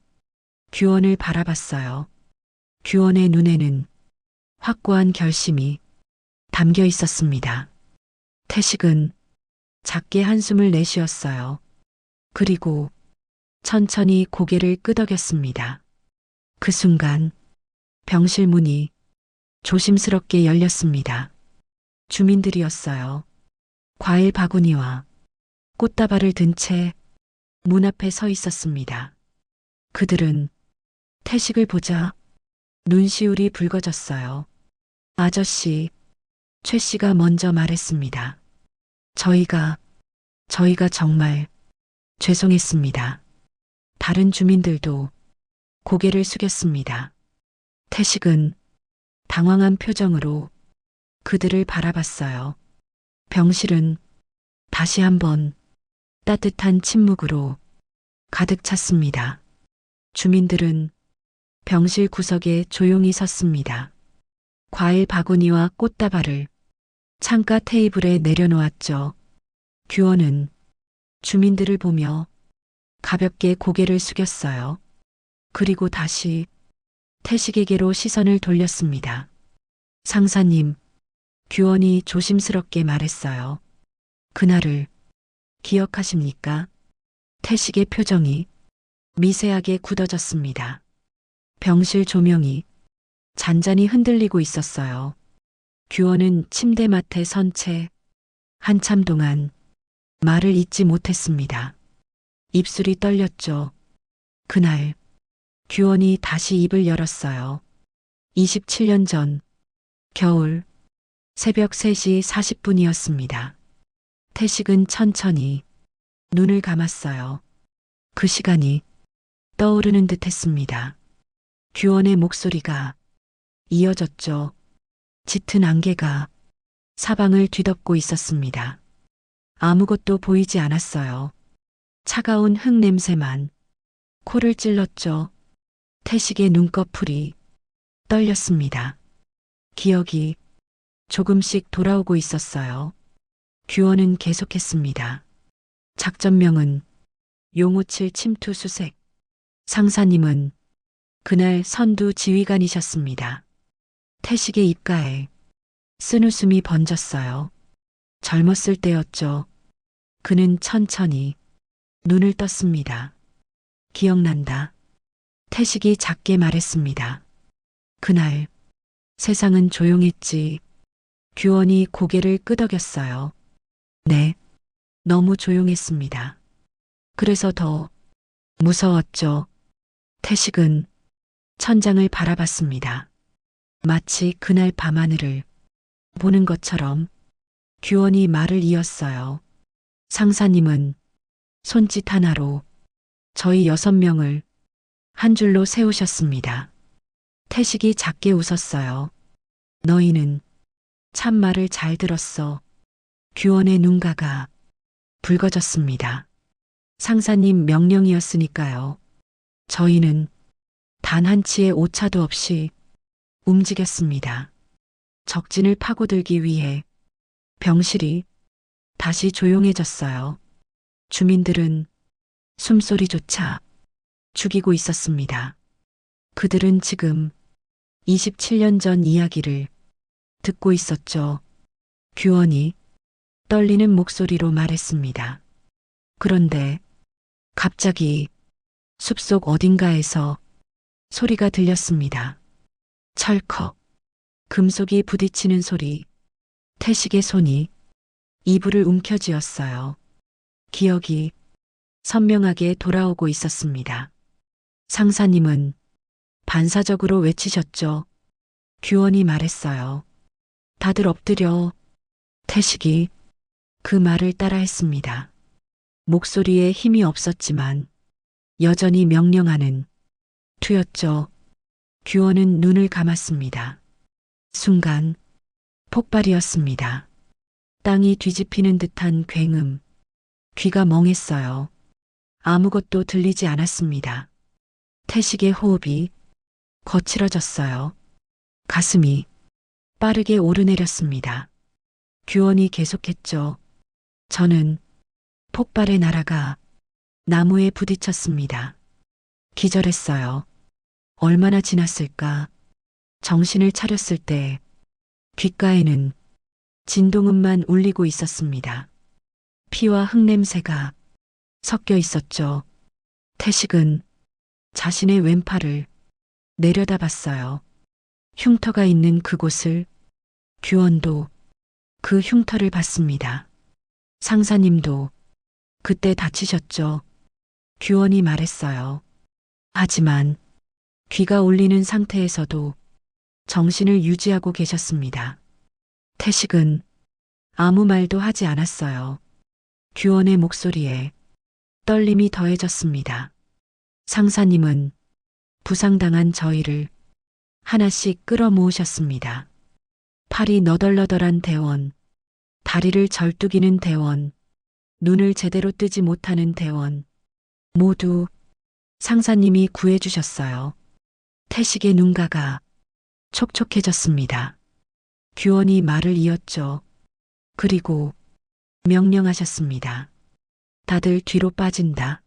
규원을 바라봤어요. 규원의 눈에는 확고한 결심이 담겨 있었습니다. 태식은 작게 한숨을 내쉬었어요. 그리고 천천히 고개를 끄덕였습니다. 그 순간 병실 문이 조심스럽게 열렸습니다. 주민들이었어요. 과일 바구니와 꽃다발을 든 채 문 앞에 서 있었습니다. 그들은 태식을 보자 눈시울이 붉어졌어요. 아저씨, 최 씨가 먼저 말했습니다. 저희가 정말 죄송했습니다. 다른 주민들도 고개를 숙였습니다. 태식은 당황한 표정으로 그들을 바라봤어요. 병실은 다시 한번 따뜻한 침묵으로 가득 찼습니다. 주민들은 병실 구석에 조용히 섰습니다. 과일 바구니와 꽃다발을 창가 테이블에 내려놓았죠. 규원은 주민들을 보며 가볍게 고개를 숙였어요. 그리고 다시 태식에게로 시선을 돌렸습니다. 상사님, 규원이 조심스럽게 말했어요. 그날을 기억하십니까? 태식의 표정이 미세하게 굳어졌습니다. 병실 조명이 잔잔히 흔들리고 있었어요. 규원은 침대맡에 선 채 한참 동안 말을 잇지 못했습니다. 입술이 떨렸죠. 그날 규원이 다시 입을 열었어요. 27년 전 겨울 새벽 3시 40분이었습니다. 태식은 천천히 눈을 감았어요. 그 시간이 떠오르는 듯 했습니다. 규원의 목소리가 이어졌죠. 짙은 안개가 사방을 뒤덮고 있었습니다. 아무것도 보이지 않았어요. 차가운 흙 냄새만 코를 찔렀죠. 태식의 눈꺼풀이 떨렸습니다. 기억이 조금씩 돌아오고 있었어요. 규원은 계속했습니다. 작전명은 용호칠 침투 수색. 상사님은 그날 선두 지휘관이셨습니다. 태식의 입가에 쓴웃음이 번졌어요. 젊었을 때였죠. 그는 천천히 눈을 떴습니다. 기억난다. 태식이 작게 말했습니다. 그날 세상은 조용했지. 규원이 고개를 끄덕였어요. 네, 너무 조용했습니다. 그래서 더 무서웠죠. 태식은 천장을 바라봤습니다. 마치 그날 밤하늘을 보는 것처럼. 규원이 말을 이었어요. 상사님은 손짓 하나로 저희 6명을 한 줄로 세우셨습니다. 태식이 작게 웃었어요. 너희는 참말을 잘 들었어. 규원의 눈가가 붉어졌습니다. 상사님 명령이었으니까요. 저희는 단 한치의 오차도 없이 움직였습니다. 적진을 파고들기 위해. 병실이 다시 조용해졌어요. 주민들은 숨소리조차 죽이고 있었습니다. 그들은 지금 27년 전 이야기를 듣고 있었죠. 규원이 떨리는 목소리로 말했습니다. 그런데 갑자기 숲속 어딘가에서 소리가 들렸습니다. 철컥. 금속이 부딪히는 소리. 태식의 손이 이불을 움켜쥐었어요. 기억이 선명하게 돌아오고 있었습니다. 상사님은 반사적으로 외치셨죠. 규원이 말했어요. 다들 엎드려. 태식이 그 말을 따라했습니다. 목소리에 힘이 없었지만 여전히 명령하는 투였죠. 규원은 눈을 감았습니다. 순간 폭발이었습니다. 땅이 뒤집히는 듯한 굉음. 귀가 멍했어요. 아무것도 들리지 않았습니다. 태식의 호흡이 거칠어졌어요. 가슴이 빠르게 오르내렸습니다. 규원이 계속했죠. 저는 폭발의 나라가 나무에 부딪혔습니다. 기절했어요. 얼마나 지났을까? 정신을 차렸을 때 귓가에는 진동음만 울리고 있었습니다. 피와 흙냄새가 섞여 있었죠. 태식은 자신의 왼팔을 내려다봤어요. 흉터가 있는 그곳을. 규원도 그 흉터를 봤습니다. 상사님도 그때 다치셨죠. 규원이 말했어요. 하지만 귀가 울리는 상태에서도 정신을 유지하고 계셨습니다. 태식은 아무 말도 하지 않았어요. 규원의 목소리에 떨림이 더해졌습니다. 상사님은 부상당한 저희를 하나씩 끌어모으셨습니다. 팔이 너덜너덜한 대원, 다리를 절뚝이는 대원, 눈을 제대로 뜨지 못하는 대원, 모두 상사님이 구해주셨어요. 태식의 눈가가 촉촉해졌습니다. 규원이 말을 이었죠. 그리고 명령하셨습니다. 다들 뒤로 빠진다.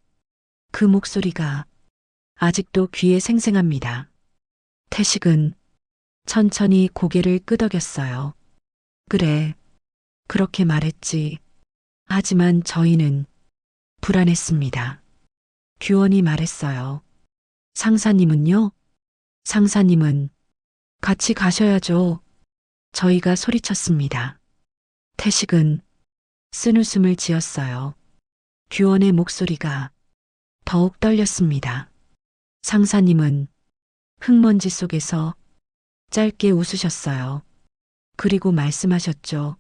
그 목소리가 아직도 귀에 생생합니다. 태식은 천천히 고개를 끄덕였어요. 그래, 그렇게 말했지. 하지만 저희는 불안했습니다. 규원이 말했어요. 상사님은요? 상사님은 같이 가셔야죠. 저희가 소리쳤습니다. 태식은 쓴웃음을 지었어요. 규원의 목소리가 더욱 떨렸습니다. 상사님은 흙먼지 속에서 짧게 웃으셨어요. 그리고 말씀하셨죠.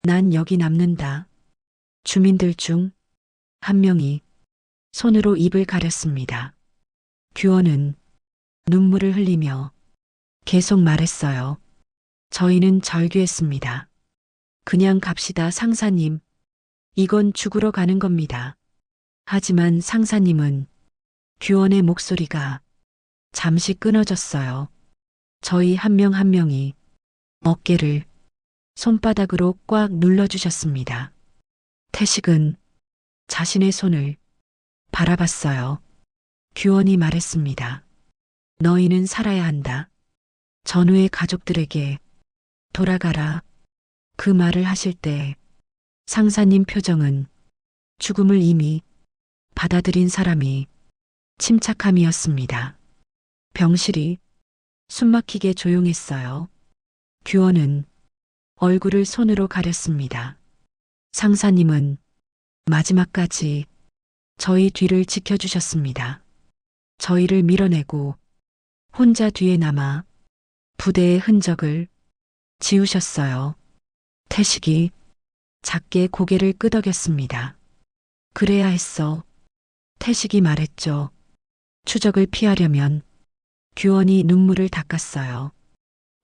난 여기 남는다. 주민들 중 한 명이 손으로 입을 가렸습니다. 규원은 눈물을 흘리며 계속 말했어요. 저희는 절규했습니다. 그냥 갑시다, 상사님. 이건 죽으러 가는 겁니다. 하지만 상사님은 규원의 목소리가 잠시 끊어졌어요. 저희 한 명 한 명이 어깨를 손바닥으로 꽉 눌러주셨습니다. 태식은 자신의 손을 바라봤어요. 규원이 말했습니다. 너희는 살아야 한다. 전우의 가족들에게 돌아가라. 그 말을 하실 때 상사님 표정은 죽음을 이미 받아들인 사람이 침착함이었습니다. 병실이 숨막히게 조용했어요. 규원은 얼굴을 손으로 가렸습니다. 상사님은 마지막까지 저희 뒤를 지켜주셨습니다. 저희를 밀어내고 혼자 뒤에 남아 부대의 흔적을 지우셨어요. 태식이 작게 고개를 끄덕였습니다. 그래야 했어. 태식이 말했죠. 추적을 피하려면. 규원이 눈물을 닦았어요.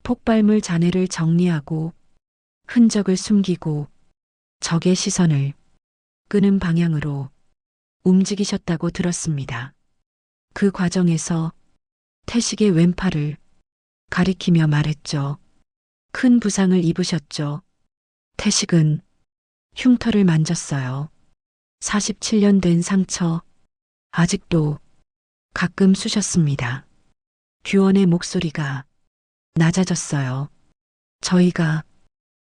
폭발물 잔해를 정리하고 흔적을 숨기고 적의 시선을 끄는 방향으로 움직이셨다고 들었습니다. 그 과정에서 태식의 왼팔을 가리키며 말했죠. 큰 부상을 입으셨죠. 태식은 흉터를 만졌어요. 47년 된 상처, 아직도 가끔 쑤셨습니다. 규원의 목소리가 낮아졌어요. 저희가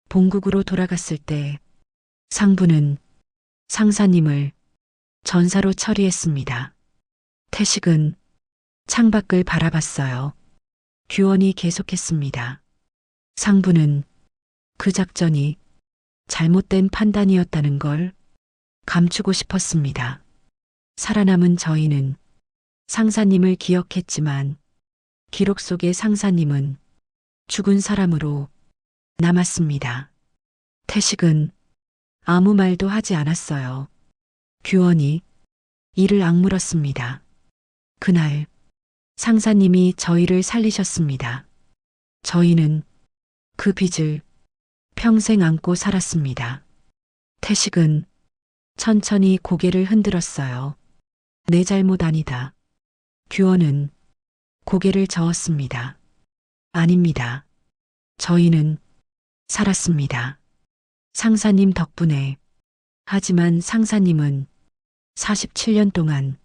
본국으로 돌아갔을 때 상부는 상사님을 전사로 처리했습니다. 태식은 창밖을 바라봤어요. 규원이 계속했습니다. 상부는 그 작전이 잘못된 판단이었다는 걸 감추고 싶었습니다. 살아남은 저희는 상사님을 기억했지만 기록 속의 상사님은 죽은 사람으로 남았습니다. 태식은 아무 말도 하지 않았어요. 규원이 이를 악물었습니다. 그날 상사님이 저희를 살리셨습니다. 저희는 그 빚을 평생 안고 살았습니다. 태식은 천천히 고개를 흔들었어요. 내 잘못 아니다. 규원은 고개를 저었습니다. 아닙니다. 저희는 살았습니다. 상사님 덕분에. 하지만 상사님은 47년 동안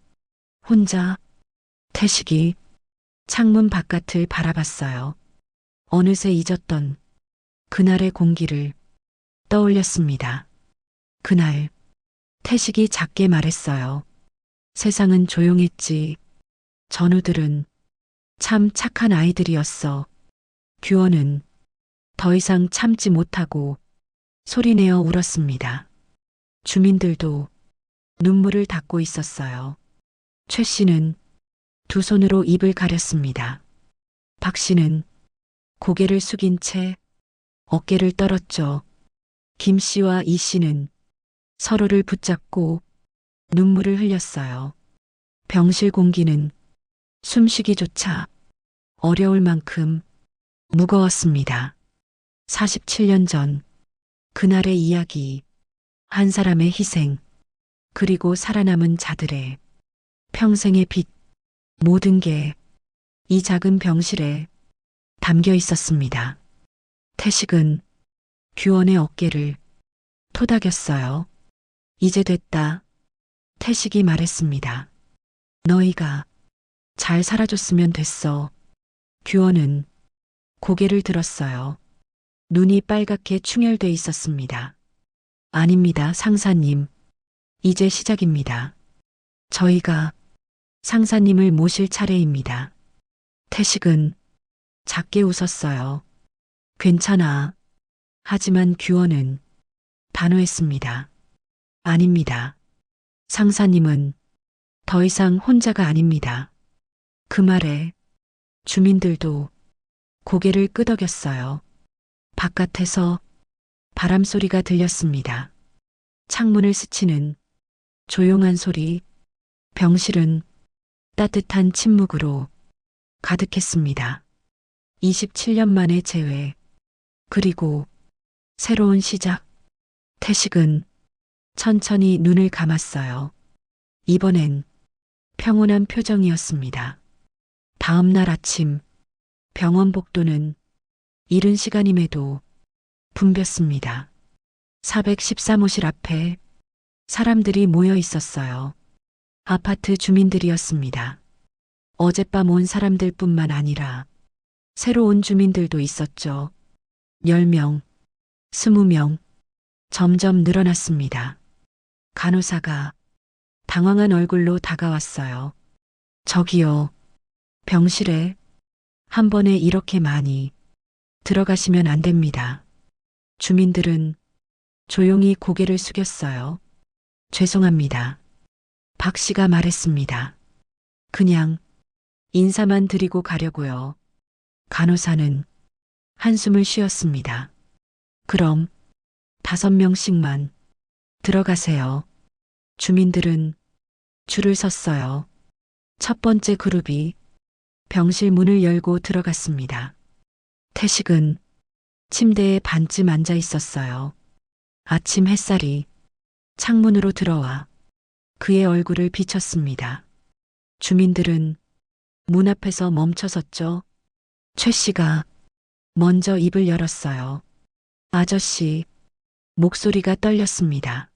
혼자. 태식이 창문 바깥을 바라봤어요. 어느새 잊었던 그날의 공기를 떠올렸습니다. 그날 태식이 작게 말했어요. 세상은 조용했지. 전우들은 참 착한 아이들이었어. 규원은 더 이상 참지 못하고 소리내어 울었습니다. 주민들도 눈물을 닦고 있었어요. 최 씨는 두 손으로 입을 가렸습니다. 박 씨는 고개를 숙인 채 어깨를 떨었죠. 김 씨와 이 씨는 서로를 붙잡고 눈물을 흘렸어요. 병실 공기는 숨쉬기조차 어려울 만큼 무거웠습니다. 47년 전 그날의 이야기, 한 사람의 희생, 그리고 살아남은 자들의 평생의 빚, 모든 게 이 작은 병실에 담겨 있었습니다. 태식은 규원의 어깨를 토닥였어요. 이제 됐다. 태식이 말했습니다. 너희가 잘 살아줬으면 됐어. 규원은 고개를 들었어요. 눈이 빨갛게 충혈돼 있었습니다. 아닙니다, 상사님. 이제 시작입니다. 저희가 상사님을 모실 차례입니다. 태식은 작게 웃었어요. 괜찮아. 하지만 규원은 단호했습니다. 아닙니다. 상사님은 더 이상 혼자가 아닙니다. 그 말에 주민들도 고개를 끄덕였어요. 바깥에서 바람 소리가 들렸습니다. 창문을 스치는 조용한 소리, 병실은 따뜻한 침묵으로 가득했습니다. 27년 만의 재회, 그리고 새로운 시작. 태식은 천천히 눈을 감았어요. 이번엔 평온한 표정이었습니다. 다음 날 아침, 병원 복도는 이른 시간임에도 붐볐습니다. 413호실 앞에 사람들이 모여 있었어요. 아파트 주민들이었습니다. 어젯밤 온 사람들뿐만 아니라 새로 온 주민들도 있었죠. 10명, 20명, 점점 늘어났습니다. 간호사가 당황한 얼굴로 다가왔어요. 저기요, 병실에 한 번에 이렇게 많이 들어가시면 안 됩니다. 주민들은 조용히 고개를 숙였어요. 죄송합니다. 박 씨가 말했습니다. 그냥 인사만 드리고 가려고요. 간호사는 한숨을 쉬었습니다. 그럼 5명씩만 들어가세요. 주민들은 줄을 섰어요. 첫 번째 그룹이 병실 문을 열고 들어갔습니다. 태식은 침대에 반쯤 앉아 있었어요. 아침 햇살이 창문으로 들어와 그의 얼굴을 비쳤습니다. 주민들은 문 앞에서 멈춰섰죠. 최 씨가 먼저 입을 열었어요. 아저씨, 목소리가 떨렸습니다.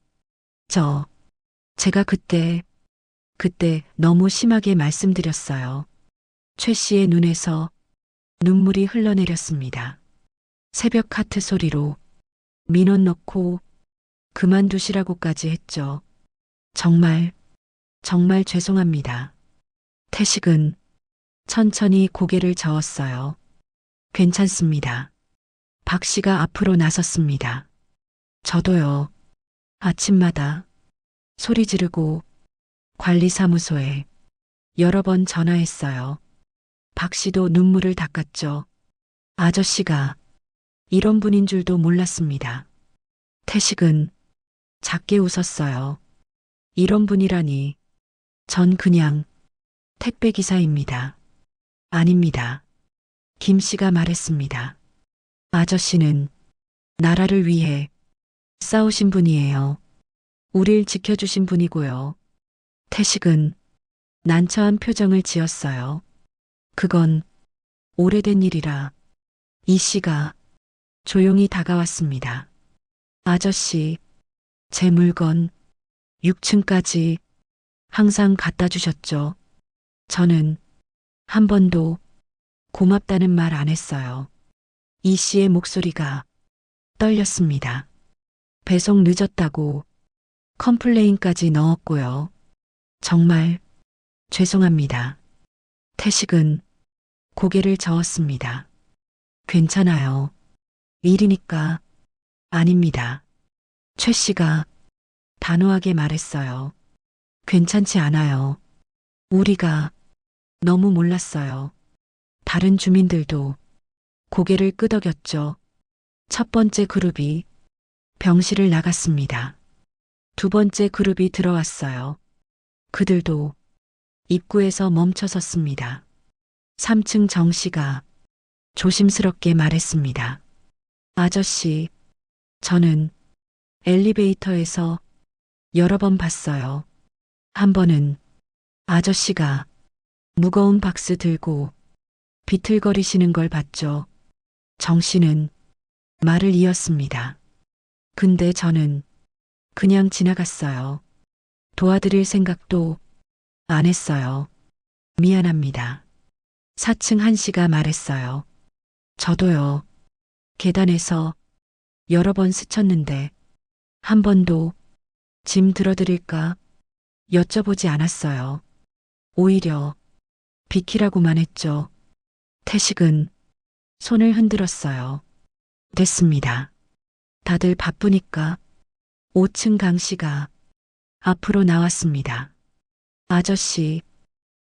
제가 그때 너무 심하게 말씀드렸어요. 최 씨의 눈에서 눈물이 흘러내렸습니다. 새벽 하트 소리로 민원 넣고 그만두시라고까지 했죠. 정말 죄송합니다. 태식은 천천히 고개를 저었어요. 괜찮습니다. 박 씨가 앞으로 나섰습니다. 저도요. 아침마다 소리 지르고 관리사무소에 여러 번 전화했어요. 박 씨도 눈물을 닦았죠. 아저씨가 이런 분인 줄도 몰랐습니다. 태식은 작게 웃었어요. 이런 분이라니. 전 그냥 택배기사입니다. 아닙니다. 김 씨가 말했습니다. 아저씨는 나라를 위해 싸우신 분이에요. 우릴 지켜주신 분이고요. 태식은 난처한 표정을 지었어요. 그건 오래된 일이라. 이 씨가 조용히 다가왔습니다. 아저씨, 제 물건 6층까지 항상 갖다 주셨죠. 저는 한 번도 고맙다는 말 안 했어요. 이 씨의 목소리가 떨렸습니다. 배송 늦었다고 컴플레인까지 넣었고요. 정말 죄송합니다. 태식은 고개를 저었습니다. 괜찮아요. 일이니까. 아닙니다. 최 씨가 단호하게 말했어요. 괜찮지 않아요. 우리가 너무 몰랐어요. 다른 주민들도 고개를 끄덕였죠. 첫 번째 그룹이 병실을 나갔습니다. 두 번째 그룹이 들어왔어요. 그들도 입구에서 멈춰 섰습니다. 3층 정 씨가 조심스럽게 말했습니다. 아저씨, 저는 엘리베이터에서 여러 번 봤어요. 한 번은 아저씨가 무거운 박스 들고 비틀거리시는 걸 봤죠. 정 씨는 말을 이었습니다. 근데 저는 그냥 지나갔어요. 도와드릴 생각도 안 했어요. 미안합니다. 4층 한 씨가 말했어요. 저도요. 계단에서 여러 번 스쳤는데 한 번도 짐 들어드릴까 여쭤보지 않았어요. 오히려 비키라고만 했죠. 태식은 손을 흔들었어요. 됐습니다. 다들 바쁘니까. 5층 강 씨가 앞으로 나왔습니다. 아저씨,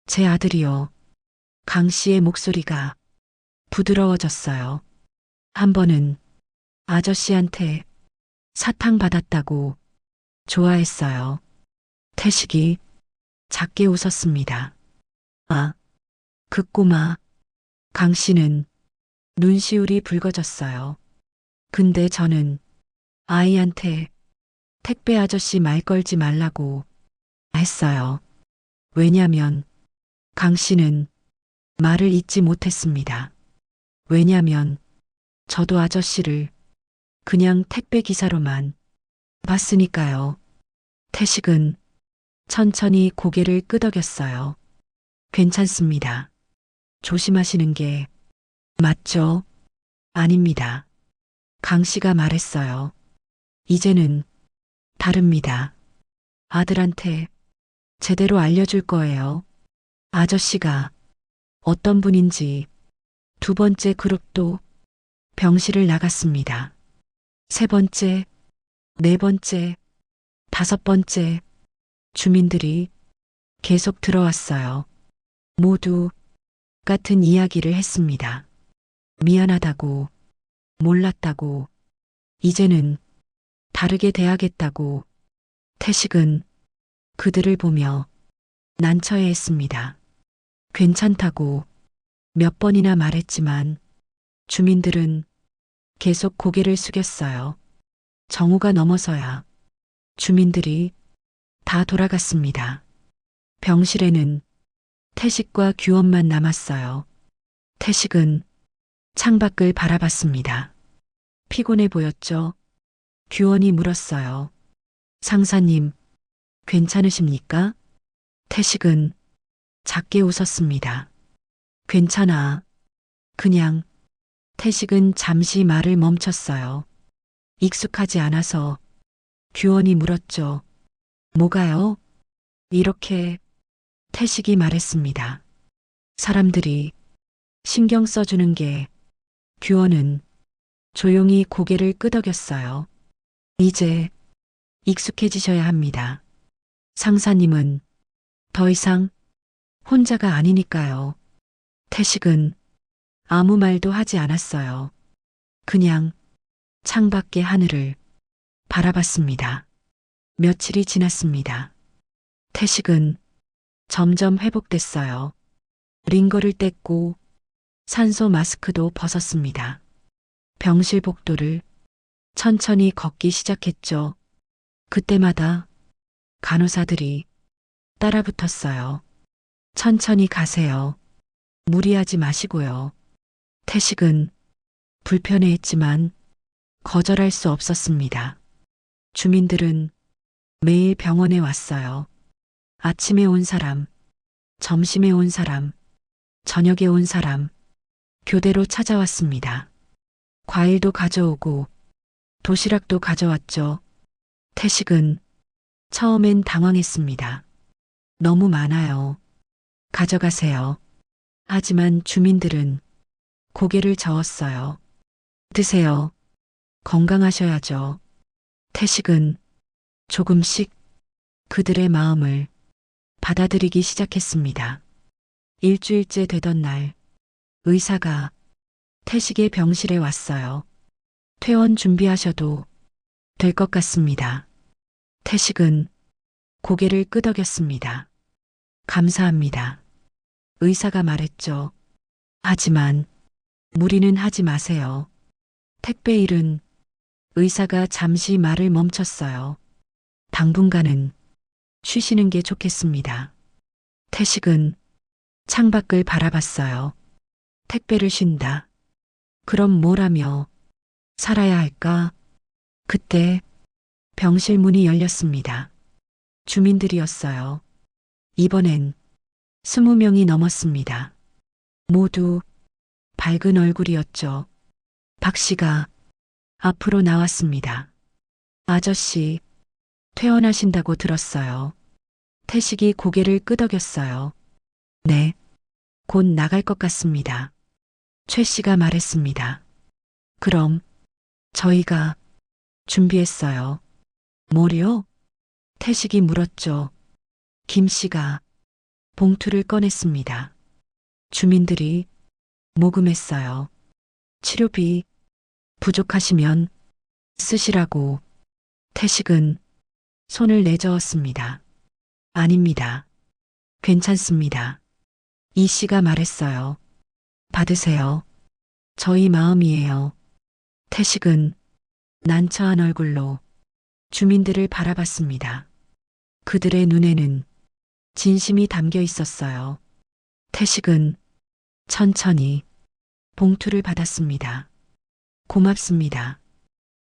제 아들이요. 강 씨의 목소리가 부드러워졌어요. 한 번은 아저씨한테 사탕 받았다고 좋아했어요. 태식이 작게 웃었습니다. 아, 그 꼬마. 강 씨는 눈시울이 붉어졌어요. 근데 저는 아이한테 택배 아저씨 말 걸지 말라고 했어요. 왜냐면 강 씨는 말을 잇지 못했습니다. 왜냐면 저도 아저씨를 그냥 택배 기사로만 봤으니까요. 태식은 천천히 고개를 끄덕였어요. 괜찮습니다. 조심하시는 게 맞죠? 아닙니다. 강 씨가 말했어요. 이제는 다릅니다. 아들한테 제대로 알려줄 거예요. 아저씨가 어떤 분인지. 두 번째 그룹도 병실을 나갔습니다. 세 번째, 네 번째, 다섯 번째 주민들이 계속 들어왔어요. 모두 같은 이야기를 했습니다. 미안하다고, 몰랐다고, 이제는 다르게 대하겠다고. 태식은 그들을 보며 난처해했습니다. 괜찮다고 몇 번이나 말했지만 주민들은 계속 고개를 숙였어요. 정오가 넘어서야 주민들이 다 돌아갔습니다. 병실에는 태식과 규원만 남았어요. 태식은 창밖을 바라봤습니다. 피곤해 보였죠? 규원이 물었어요. 상사님, 괜찮으십니까? 태식은 작게 웃었습니다. 괜찮아. 그냥. 태식은 잠시 말을 멈췄어요. 익숙하지 않아서. 규원이 물었죠. 뭐가요? 이렇게 태식이 말했습니다. 사람들이 신경 써주는 게 규원은 조용히 고개를 끄덕였어요. 이제 익숙해지셔야 합니다. 상사님은 더 이상 혼자가 아니니까요. 태식은 아무 말도 하지 않았어요. 그냥 창밖의 하늘을 바라봤습니다. 며칠이 지났습니다. 태식은 점점 회복됐어요. 링거를 뗐고 산소 마스크도 벗었습니다. 병실 복도를 천천히 걷기 시작했죠. 그때마다 간호사들이 따라붙었어요. 천천히 가세요. 무리하지 마시고요. 태식은 불편해했지만 거절할 수 없었습니다. 주민들은 매일 병원에 왔어요. 아침에 온 사람, 점심에 온 사람, 저녁에 온 사람, 교대로 찾아왔습니다. 과일도 가져오고 도시락도 가져왔죠. 태식은 처음엔 당황했습니다. 너무 많아요. 가져가세요. 하지만 주민들은 고개를 저었어요. 드세요. 건강하셔야죠. 태식은 조금씩 그들의 마음을 받아들이기 시작했습니다. 일주일째 되던 날, 의사가 태식의 병실에 왔어요. 퇴원 준비하셔도 될 것 같습니다. 태식은 고개를 끄덕였습니다. 감사합니다. 의사가 말했죠. 하지만 무리는 하지 마세요. 택배 일은 의사가 잠시 말을 멈췄어요. 당분간은 쉬시는 게 좋겠습니다. 태식은 창밖을 바라봤어요. 택배를 쉰다. 그럼 뭘 하며 살아야 할까? 그때 병실 문이 열렸습니다. 주민들이었어요. 이번엔 20명이 넘었습니다. 모두 밝은 얼굴이었죠. 박 씨가 앞으로 나왔습니다. 아저씨, 퇴원하신다고 들었어요. 태식이 고개를 끄덕였어요. 네, 곧 나갈 것 같습니다. 최 씨가 말했습니다. 그럼 저희가 준비했어요. 뭐요? 태식이 물었죠. 김 씨가 봉투를 꺼냈습니다. 주민들이 모금했어요. 치료비 부족하시면 쓰시라고. 태식은 손을 내저었습니다. 아닙니다. 괜찮습니다. 이 씨가 말했어요. 받으세요. 저희 마음이에요. 태식은 난처한 얼굴로 주민들을 바라봤습니다. 그들의 눈에는 진심이 담겨 있었어요. 태식은 천천히 봉투를 받았습니다. 고맙습니다.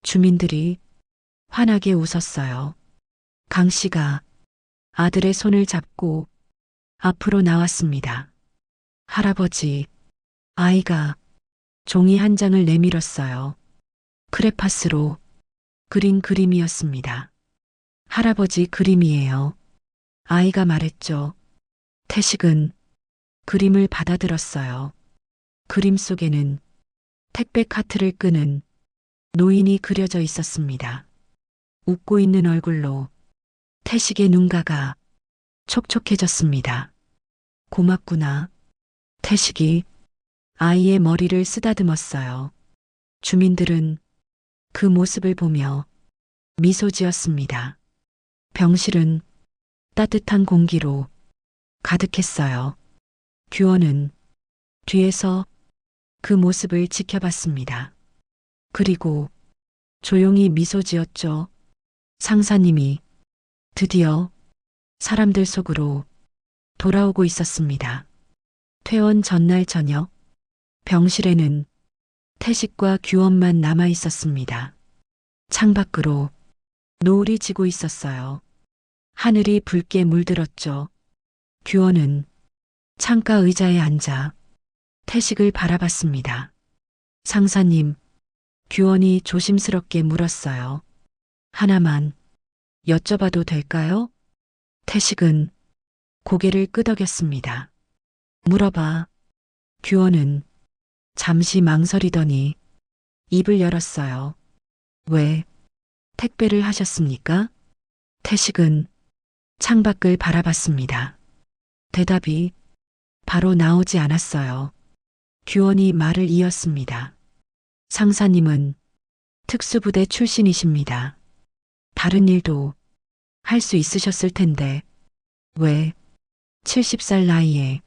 주민들이 환하게 웃었어요. 강 씨가 아들의 손을 잡고 앞으로 나왔습니다. 할아버지, 아이가 종이 한 장을 내밀었어요. 크레파스로 그린 그림이었습니다. 할아버지 그림이에요. 아이가 말했죠. 태식은 그림을 받아들었어요. 그림 속에는 택배 카트를 끄는 노인이 그려져 있었습니다. 웃고 있는 얼굴로 태식의 눈가가 촉촉해졌습니다. 고맙구나. 태식이 아이의 머리를 쓰다듬었어요. 주민들은 그 모습을 보며 미소 지었습니다. 병실은 따뜻한 공기로 가득했어요. 규원은 뒤에서 그 모습을 지켜봤습니다. 그리고 조용히 미소 지었죠. 상사님이 드디어 사람들 속으로 돌아오고 있었습니다. 퇴원 전날 저녁, 병실에는 태식과 규원만 남아 있었습니다. 창밖으로 노을이 지고 있었어요. 하늘이 붉게 물들었죠. 규원은 창가 의자에 앉아 태식을 바라봤습니다. 상사님, 규원이 조심스럽게 물었어요. 하나만 여쭤봐도 될까요? 태식은 고개를 끄덕였습니다. 물어봐. 규원은 잠시 망설이더니 입을 열었어요. 왜 택배를 하셨습니까? 태식은 창밖을 바라봤습니다. 대답이 바로 나오지 않았어요. 규원이 말을 이었습니다. 상사님은 특수부대 출신이십니다. 다른 일도 할 수 있으셨을 텐데 왜 70살 나이에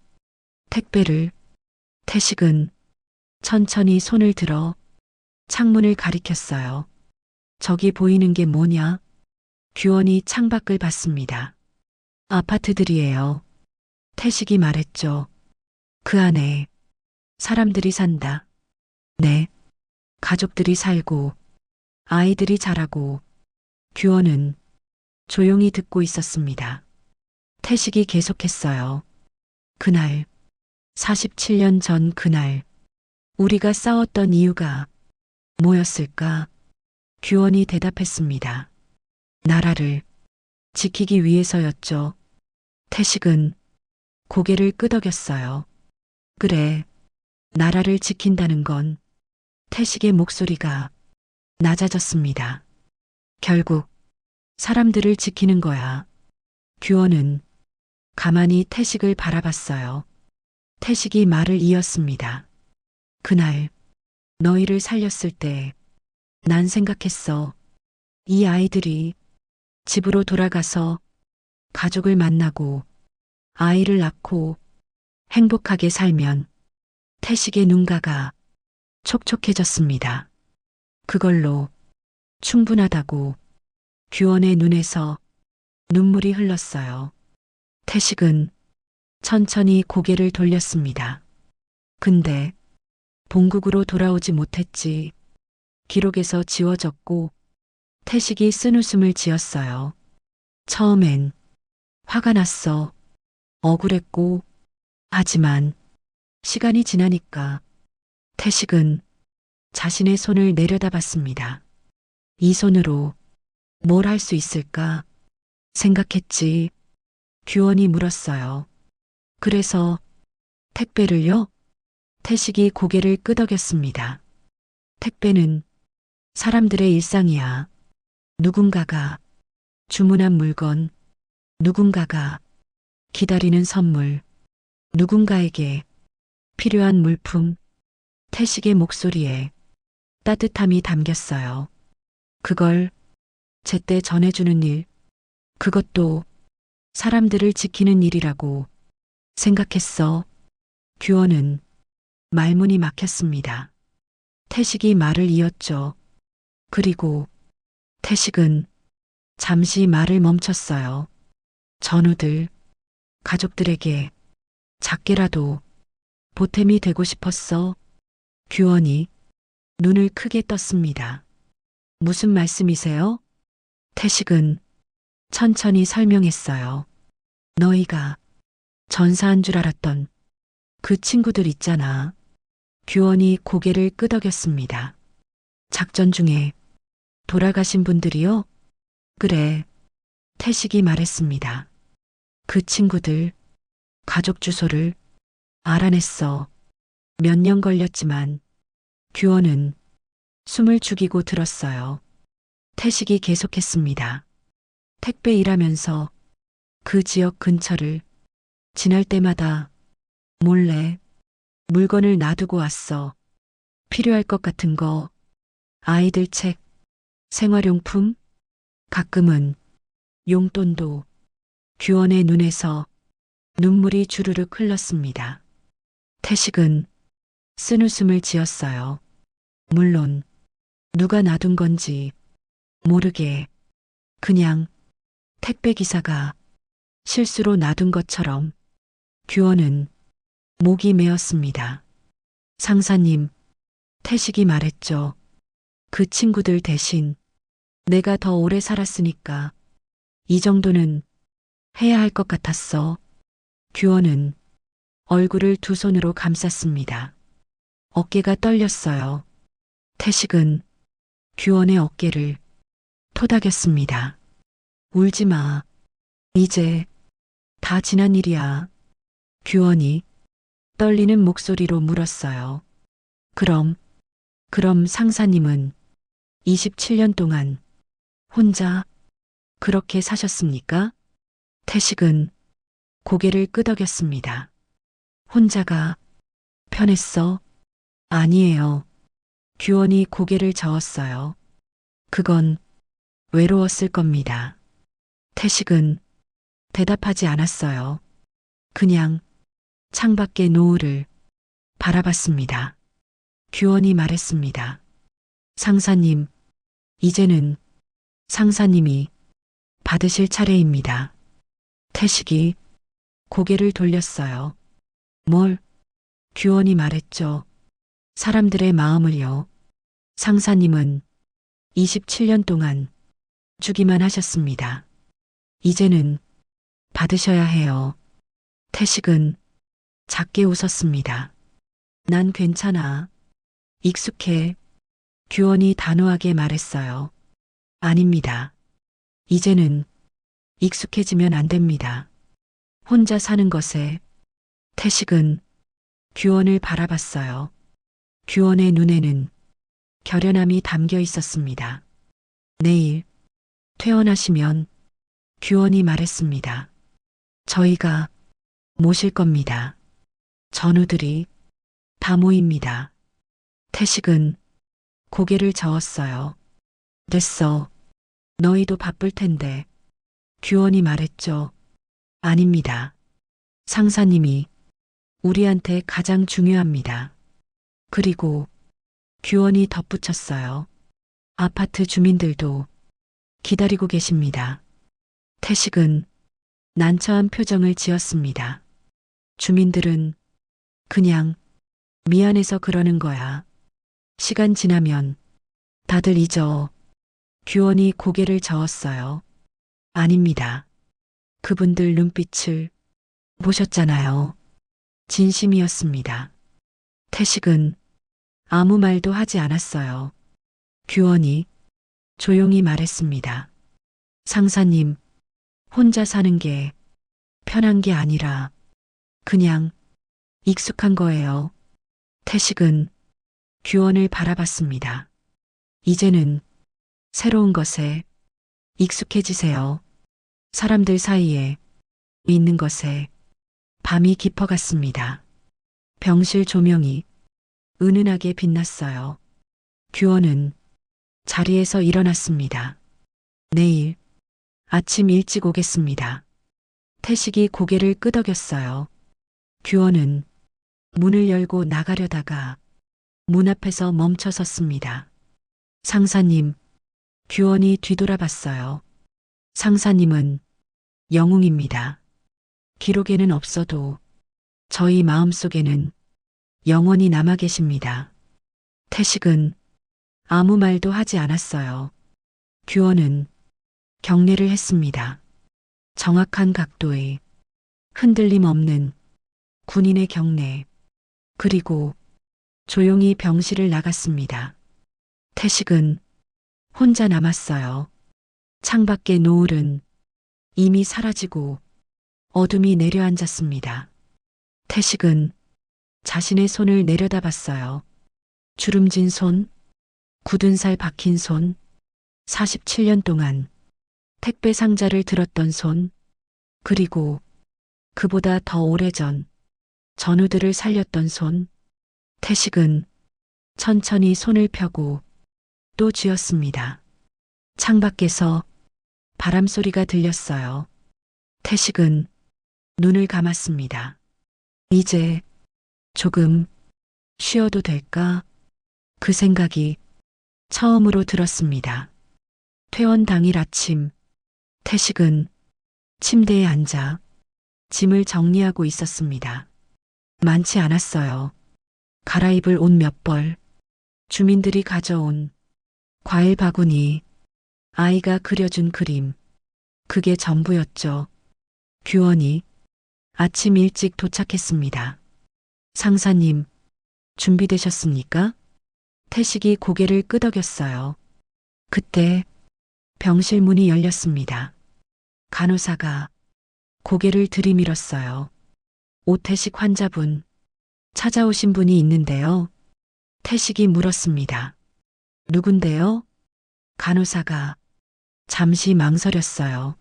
택배를? 태식은 천천히 손을 들어 창문을 가리켰어요. 저기 보이는 게 뭐냐? 규원이 창밖을 봤습니다. 아파트들이에요. 태식이 말했죠. 그 안에 사람들이 산다. 네. 가족들이 살고 아이들이 자라고. 규원은 조용히 듣고 있었습니다. 태식이 계속했어요. 그날, 47년 전 그날, 우리가 싸웠던 이유가 뭐였을까? 규원이 대답했습니다. 나라를 지키기 위해서였죠. 태식은 고개를 끄덕였어요. 그래, 나라를 지킨다는 건. 태식의 목소리가 낮아졌습니다. 결국 사람들을 지키는 거야. 규원은 가만히 태식을 바라봤어요. 태식이 말을 이었습니다. 그날 너희를 살렸을 때 난 생각했어. 이 아이들이 집으로 돌아가서 가족을 만나고 아이를 낳고 행복하게 살면. 태식의 눈가가 촉촉해졌습니다. 그걸로 충분하다고. 규원의 눈에서 눈물이 흘렀어요. 태식은 천천히 고개를 돌렸습니다. 근데 본국으로 돌아오지 못했지. 기록에서 지워졌고. 태식이 쓴웃음을 지었어요. 처음엔 화가 났어. 억울했고. 하지만 시간이 지나니까. 태식은 자신의 손을 내려다봤습니다. 이 손으로 뭘 할 수 있을까 생각했지. 규원이 물었어요. 그래서 택배를요? 태식이 고개를 끄덕였습니다. 택배는 사람들의 일상이야. 누군가가 주문한 물건, 누군가가 기다리는 선물, 누군가에게 필요한 물품. 태식의 목소리에 따뜻함이 담겼어요. 그걸 제때 전해주는 일, 그것도 사람들을 지키는 일이라고 생각했어. 규원은 말문이 막혔습니다. 태식이 말을 이었죠. 그리고 태식은 잠시 말을 멈췄어요. 전우들, 가족들에게 작게라도 보탬이 되고 싶었어. 규원이 눈을 크게 떴습니다. 무슨 말씀이세요? 태식은 천천히 설명했어요. 너희가 전사한 줄 알았던 그 친구들 있잖아. 규원이 고개를 끄덕였습니다. 작전 중에 돌아가신 분들이요? 그래. 태식이 말했습니다. 그 친구들 가족 주소를 알아냈어. 몇 년 걸렸지만. 규원은 숨을 죽이고 들었어요. 태식이 계속했습니다. 택배 일하면서 그 지역 근처를 지날 때마다 몰래 물건을 놔두고 왔어. 필요할 것 같은 거, 아이들 책, 생활용품, 가끔은 용돈도. 규원의 눈에서 눈물이 주르륵 흘렀습니다. 태식은 쓴웃음을 지었어요. 물론 누가 놔둔 건지 모르게 그냥 택배 기사가 실수로 놔둔 것처럼. 규원은 목이 메었습니다. 상사님, 태식이 말했죠. 그 친구들 대신 내가 더 오래 살았으니까 이 정도는 해야 할 것 같았어. 규원은 얼굴을 두 손으로 감쌌습니다. 어깨가 떨렸어요. 태식은 규원의 어깨를 토닥였습니다. 울지 마. 이제 다 지난 일이야. 규원이 떨리는 목소리로 물었어요. 그럼 상사님은 27년 동안 혼자 그렇게 사셨습니까? 태식은 고개를 끄덕였습니다. 혼자가 편했어? 아니에요. 규원이 고개를 저었어요. 그건 외로웠을 겁니다. 태식은 대답하지 않았어요. 그냥 창밖의 노을을 바라봤습니다. 규원이 말했습니다. 상사님, 이제는 상사님이 받으실 차례입니다. 태식이 고개를 돌렸어요. 뭘? 규원이 말했죠. 사람들의 마음을요. 상사님은 27년 동안 주기만 하셨습니다. 이제는 받으셔야 해요. 태식은 작게 웃었습니다. 난 괜찮아. 익숙해. 규원이 단호하게 말했어요. 아닙니다. 이제는 익숙해지면 안 됩니다. 혼자 사는 것에 태식은 규원을 바라봤어요. 규원의 눈에는 결연함이 담겨 있었습니다. 내일 퇴원하시면 규원이 말했습니다. 저희가 모실 겁니다. 전우들이 다 모입니다. 태식은 고개를 저었어요. 됐어. 너희도 바쁠 텐데. 규원이 말했죠. 아닙니다. 상사님이 우리한테 가장 중요합니다. 그리고 규원이 덧붙였어요. 아파트 주민들도 기다리고 계십니다. 태식은 난처한 표정을 지었습니다. 주민들은 그냥 미안해서 그러는 거야. 시간 지나면 다들 잊어. 규원이 고개를 저었어요. 아닙니다. 그분들 눈빛을 보셨잖아요. 진심이었습니다. 태식은 아무 말도 하지 않았어요. 규원이 조용히 말했습니다. 상사님, 혼자 사는 게 편한 게 아니라 그냥 익숙한 거예요. 태식은 규원을 바라봤습니다. 이제는 새로운 것에 익숙해지세요. 사람들 사이에 있는 것에 밤이 깊어갔습니다. 병실 조명이 은은하게 빛났어요. 규원은 자리에서 일어났습니다. 내일 아침 일찍 오겠습니다. 태식이 고개를 끄덕였어요. 규원은 문을 열고 나가려다가 문 앞에서 멈춰 섰습니다. 상사님, 규원이 뒤돌아봤어요. 상사님은 영웅입니다. 기록에는 없어도 저희 마음속에는 영원히 남아 계십니다. 태식은 아무 말도 하지 않았어요. 규원은 경례를 했습니다. 정확한 각도의 흔들림 없는 군인의 경례. 그리고 조용히 병실을 나갔습니다. 태식은 혼자 남았어요. 창밖의 노을은 이미 사라지고 어둠이 내려앉았습니다. 태식은 자신의 손을 내려다봤어요. 주름진 손, 굳은 살 박힌 손, 47년 동안 택배 상자를 들었던 손, 그리고 그보다 더 오래전 전우들을 살렸던 손. 태식은 천천히 손을 펴고 또 쥐었습니다. 창밖에서 바람 소리가 들렸어요. 태식은 눈을 감았습니다. 이제 조금 쉬어도 될까? 그 생각이 처음으로 들었습니다. 퇴원 당일 아침, 태식은 침대에 앉아 짐을 정리하고 있었습니다. 많지 않았어요. 갈아입을 옷 몇 벌, 주민들이 가져온 과일 바구니, 아이가 그려준 그림. 그게 전부였죠. 규원이 아침 일찍 도착했습니다. 상사님, 준비되셨습니까? 태식이 고개를 끄덕였어요. 그때 병실 문이 열렸습니다. 간호사가 고개를 들이밀었어요. 오태식 환자분, 찾아오신 분이 있는데요. 태식이 물었습니다. 누군데요? 간호사가 잠시 망설였어요.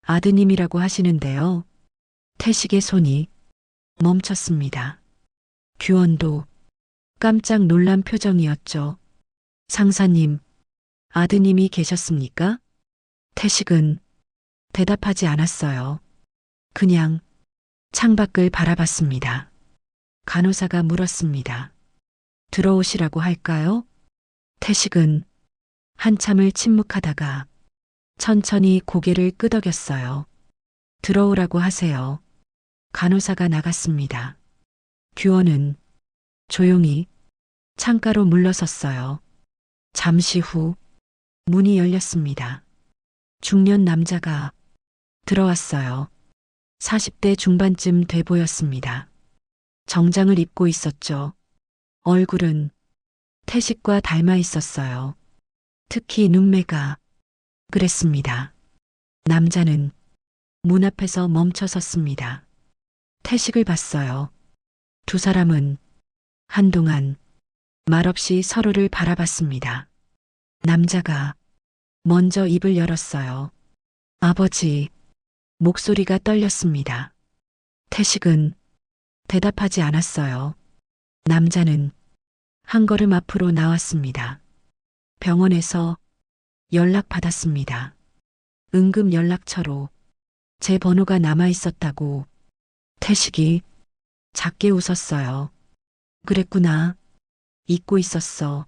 아드님이라고 하시는데요. 태식의 손이 멈췄습니다. 규원도 깜짝 놀란 표정이었죠. 상사님, 아드님이 계셨습니까? 태식은 대답하지 않았어요. 그냥 창밖을 바라봤습니다. 간호사가 물었습니다. 들어오시라고 할까요? 태식은 한참을 침묵하다가 천천히 고개를 끄덕였어요. 들어오라고 하세요. 간호사가 나갔습니다. 규원은 조용히 창가로 물러섰어요. 잠시 후 문이 열렸습니다. 중년 남자가 들어왔어요. 40대 중반쯤 돼 보였습니다. 정장을 입고 있었죠. 얼굴은 태식과 닮아 있었어요. 특히 눈매가 그랬습니다. 남자는 문 앞에서 멈춰 섰습니다. 태식을 봤어요. 두 사람은 한동안 말없이 서로를 바라봤습니다. 남자가 먼저 입을 열었어요. 아버지, 목소리가 떨렸습니다. 태식은 대답하지 않았어요. 남자는 한 걸음 앞으로 나왔습니다. 병원에서 연락받았습니다. 응급 연락처로 제 번호가 남아 있었다고. 태식이 작게 웃었어요. 그랬구나. 잊고 있었어.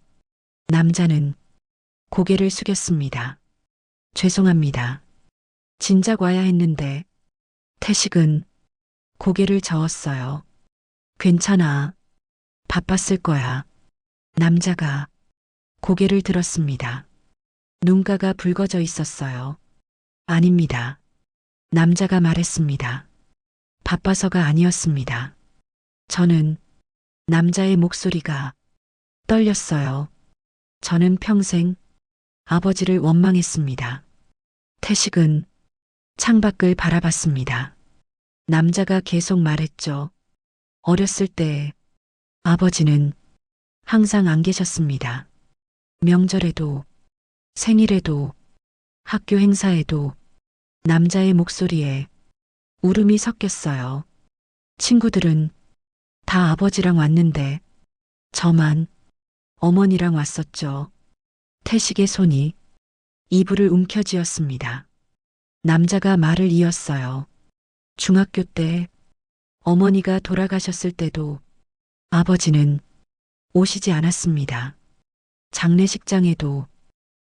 남자는 고개를 숙였습니다. 죄송합니다. 진작 와야 했는데. 태식은 고개를 저었어요. 괜찮아. 바빴을 거야. 남자가 고개를 들었습니다. 눈가가 붉어져 있었어요. 아닙니다. 남자가 말했습니다. 바빠서가 아니었습니다. 저는 남자의 목소리가 떨렸어요. 저는 평생 아버지를 원망했습니다. 태식은 창밖을 바라봤습니다. 남자가 계속 말했죠. 어렸을 때 아버지는 항상 안 계셨습니다. 명절에도, 생일에도, 학교 행사에도 남자의 목소리에 울음이 섞였어요. 친구들은 다 아버지랑 왔는데 저만 어머니랑 왔었죠. 태식의 손이 이불을 움켜쥐었습니다. 남자가 말을 이었어요. 중학교 때 어머니가 돌아가셨을 때도 아버지는 오시지 않았습니다. 장례식장에도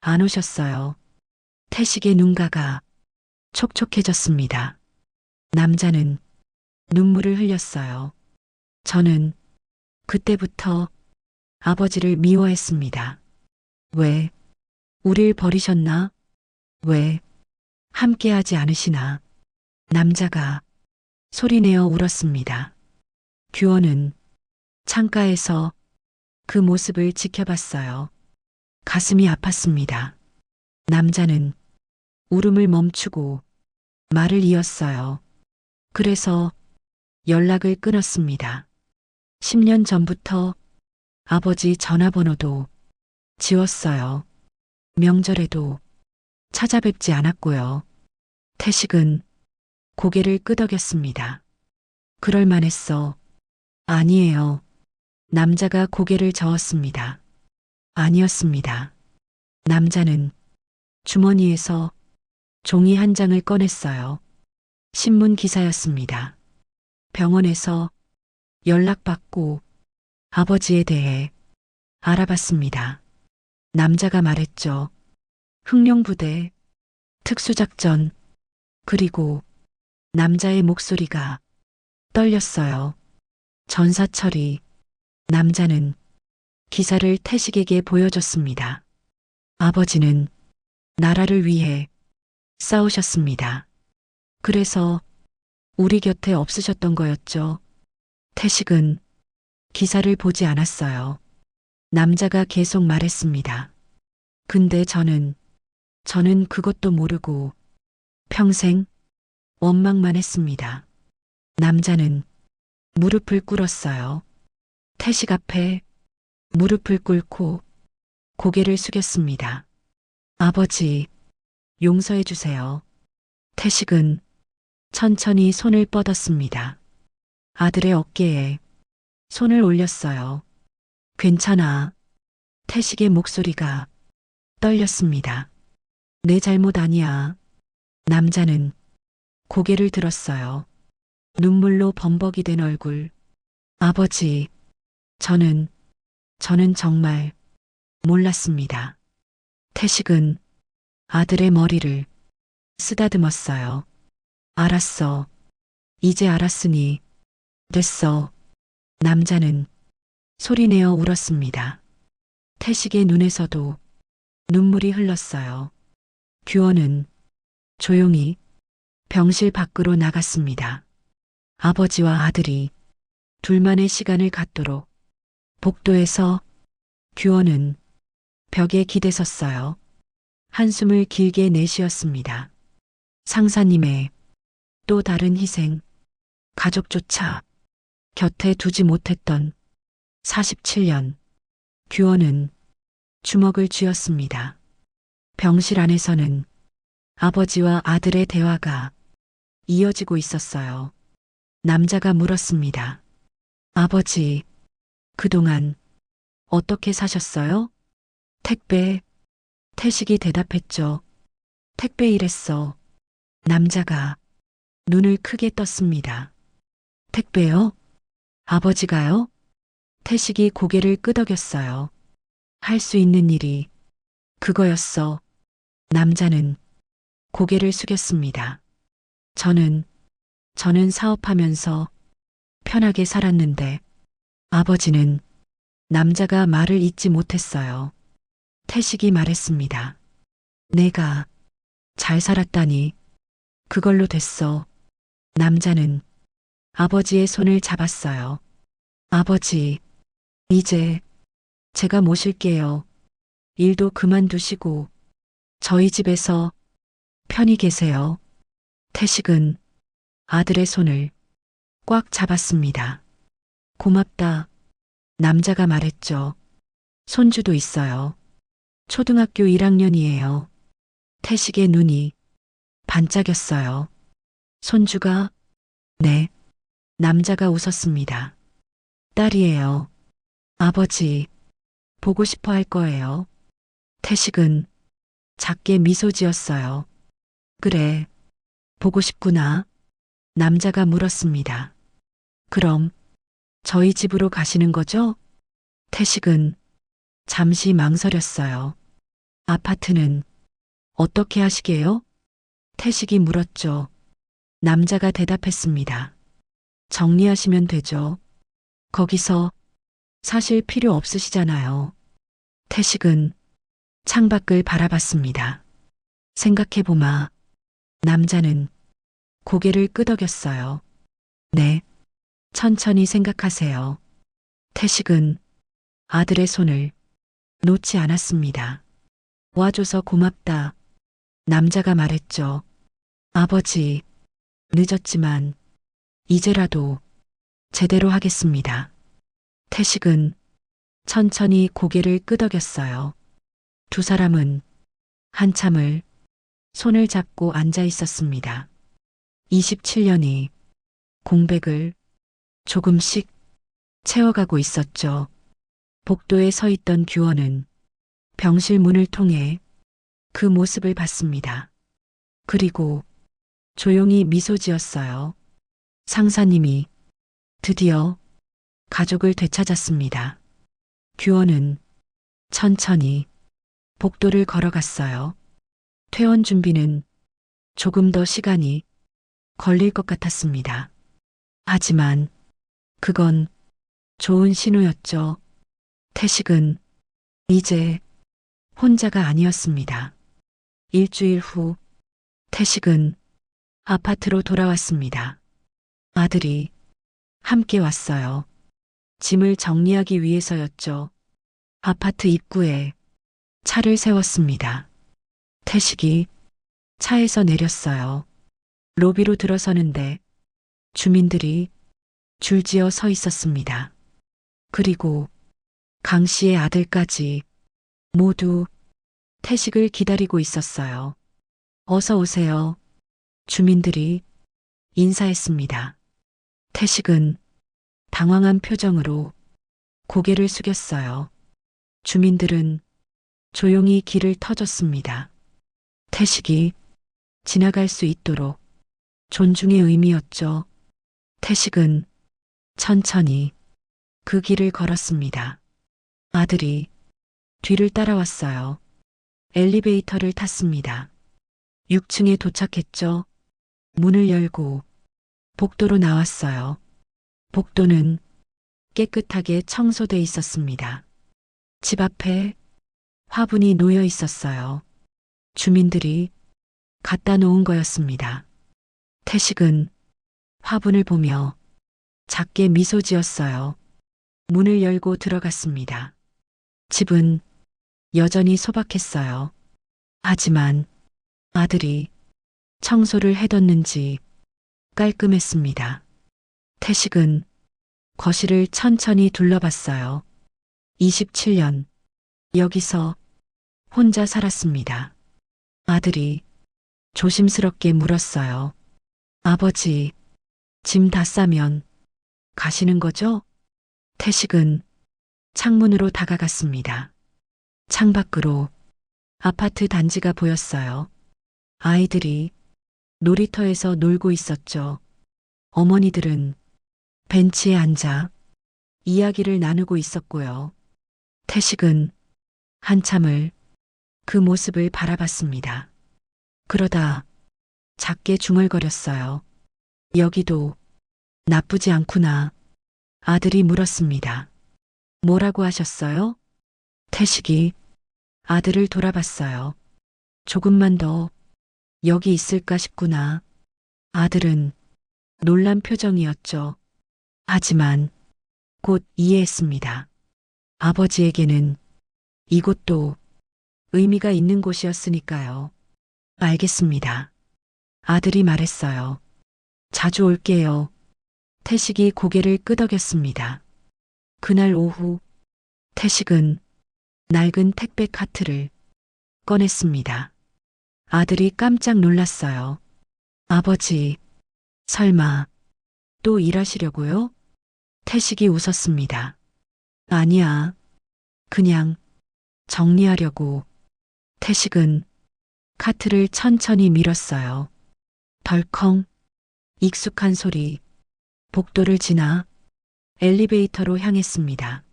안 오셨어요. 태식의 눈가가 촉촉해졌습니다. 남자는 눈물을 흘렸어요. 저는 그때부터 아버지를 미워했습니다. 왜 우릴 버리셨나? 왜 함께하지 않으시나? 남자가 소리내어 울었습니다. 규원은 창가에서 그 모습을 지켜봤어요. 가슴이 아팠습니다. 남자는 울음을 멈추고 말을 이었어요. 그래서 연락을 끊었습니다. 10년 전부터 아버지 전화번호도 지웠어요. 명절에도 찾아뵙지 않았고요. 태식은 고개를 끄덕였습니다. 그럴 만했어. 아니에요. 남자가 고개를 저었습니다. 아니었습니다. 남자는 주머니에서 종이 한 장을 꺼냈어요. 신문 기사였습니다. 병원에서 연락받고 아버지에 대해 알아봤습니다. 남자가 말했죠. 흑룡부대, 특수작전, 그리고 남자의 목소리가 떨렸어요. 전사처리. 남자는 기사를 태식에게 보여줬습니다. 아버지는 나라를 위해 싸우셨습니다. 그래서 우리 곁에 없으셨던 거였죠. 태식은 기사를 보지 않았어요. 남자가 계속 말했습니다. 근데 저는 그것도 모르고 평생 원망만 했습니다. 남자는 무릎을 꿇었어요. 태식 앞에 무릎을 꿇고 고개를 숙였습니다. 아버지, 용서해 주세요. 태식은 천천히 손을 뻗었습니다. 아들의 어깨에 손을 올렸어요. 괜찮아. 태식의 목소리가 떨렸습니다. 내 잘못 아니야. 남자는 고개를 들었어요. 눈물로 범벅이 된 얼굴. 아버지, 저는 정말 몰랐습니다. 태식은 아들의 머리를 쓰다듬었어요. 알았어. 이제 알았으니 됐어. 남자는 소리내어 울었습니다. 태식의 눈에서도 눈물이 흘렀어요. 규원은 조용히 병실 밖으로 나갔습니다. 아버지와 아들이 둘만의 시간을 갖도록 복도에서 규원은 벽에 기대섰어요. 한숨을 길게 내쉬었습니다. 상사님의 또 다른 희생, 가족조차 곁에 두지 못했던 47년. 규원은 주먹을 쥐었습니다. 병실 안에서는 아버지와 아들의 대화가 이어지고 있었어요. 남자가 물었습니다. 아버지, 그동안 어떻게 사셨어요? 택배. 태식이 대답했죠. 택배 일했어. 남자가 눈을 크게 떴습니다. 택배요? 아버지가요? 태식이 고개를 끄덕였어요. 할 수 있는 일이 그거였어. 남자는 고개를 숙였습니다. 저는 사업하면서 편하게 살았는데 아버지는. 남자가 말을 잇지 못했어요. 태식이 말했습니다. 내가 잘 살았다니 그걸로 됐어. 남자는 아버지의 손을 잡았어요. 아버지, 이제 제가 모실게요. 일도 그만두시고 저희 집에서 편히 계세요. 태식은 아들의 손을 꽉 잡았습니다. 고맙다. 남자가 말했죠. 손주도 있어요. 초등학교 1학년이에요. 태식의 눈이 반짝였어요. 손주가? 네. 남자가 웃었습니다. 딸이에요. 아버지, 보고 싶어 할 거예요. 태식은 작게 미소 지었어요. 그래, 보고 싶구나. 남자가 물었습니다. 그럼 저희 집으로 가시는 거죠? 태식은 잠시 망설였어요. 아파트는 어떻게 하시게요? 태식이 물었죠. 남자가 대답했습니다. 정리하시면 되죠. 거기서 사실 필요 없으시잖아요. 태식은 창밖을 바라봤습니다. 생각해보마. 남자는 고개를 끄덕였어요. 네. 천천히 생각하세요. 태식은 아들의 손을 놓지 않았습니다. 와줘서 고맙다. 남자가 말했죠. 아버지, 늦었지만 이제라도 제대로 하겠습니다. 태식은 천천히 고개를 끄덕였어요. 두 사람은 한참을 손을 잡고 앉아 있었습니다. 27년이 공백을 조금씩 채워가고 있었죠. 복도에 서 있던 규원은 병실 문을 통해 그 모습을 봤습니다. 그리고 조용히 미소 지었어요. 상사님이 드디어 가족을 되찾았습니다. 규원은 천천히 복도를 걸어갔어요. 퇴원 준비는 조금 더 시간이 걸릴 것 같았습니다. 하지만 그건 좋은 신호였죠. 태식은 이제 혼자가 아니었습니다. 일주일 후 태식은 아파트로 돌아왔습니다. 아들이 함께 왔어요. 짐을 정리하기 위해서였죠. 아파트 입구에 차를 세웠습니다. 태식이 차에서 내렸어요. 로비로 들어서는데 주민들이 줄지어 서 있었습니다. 그리고 강 씨의 아들까지 모두 태식을 기다리고 있었어요. 어서 오세요. 주민들이 인사했습니다. 태식은 당황한 표정으로 고개를 숙였어요. 주민들은 조용히 길을 터줬습니다. 태식이 지나갈 수 있도록 존중의 의미였죠. 태식은 천천히 그 길을 걸었습니다. 아들이 뒤를 따라왔어요. 엘리베이터를 탔습니다. 6층에 도착했죠. 문을 열고 복도로 나왔어요. 복도는 깨끗하게 청소돼 있었습니다. 집 앞에 화분이 놓여 있었어요. 주민들이 갖다 놓은 거였습니다. 태식은 화분을 보며 작게 미소 지었어요. 문을 열고 들어갔습니다. 집은 여전히 소박했어요. 하지만 아들이 청소를 해뒀는지 깔끔했습니다. 태식은 거실을 천천히 둘러봤어요. 27년 여기서 혼자 살았습니다. 아들이 조심스럽게 물었어요. 아버지, 짐 다 싸면 가시는 거죠? 태식은 창문으로 다가갔습니다. 창밖으로 아파트 단지가 보였어요. 아이들이 놀이터에서 놀고 있었죠. 어머니들은 벤치에 앉아 이야기를 나누고 있었고요. 태식은 한참을 그 모습을 바라봤습니다. 그러다 작게 중얼거렸어요. 여기도 나쁘지 않구나. 아들이 물었습니다. 뭐라고 하셨어요? 태식이 아들을 돌아봤어요. 조금만 더 여기 있을까 싶구나. 아들은 놀란 표정이었죠. 하지만 곧 이해했습니다. 아버지에게는 이곳도 의미가 있는 곳이었으니까요. 알겠습니다. 아들이 말했어요. 자주 올게요. 태식이 고개를 끄덕였습니다. 그날 오후 태식은 낡은 택배 카트를 꺼냈습니다. 아들이 깜짝 놀랐어요. 아버지, 설마 또 일하시려고요? 태식이 웃었습니다. 아니야. 그냥 정리하려고. 태식은 카트를 천천히 밀었어요. 덜컹 익숙한 소리. 복도를 지나 엘리베이터로 향했습니다.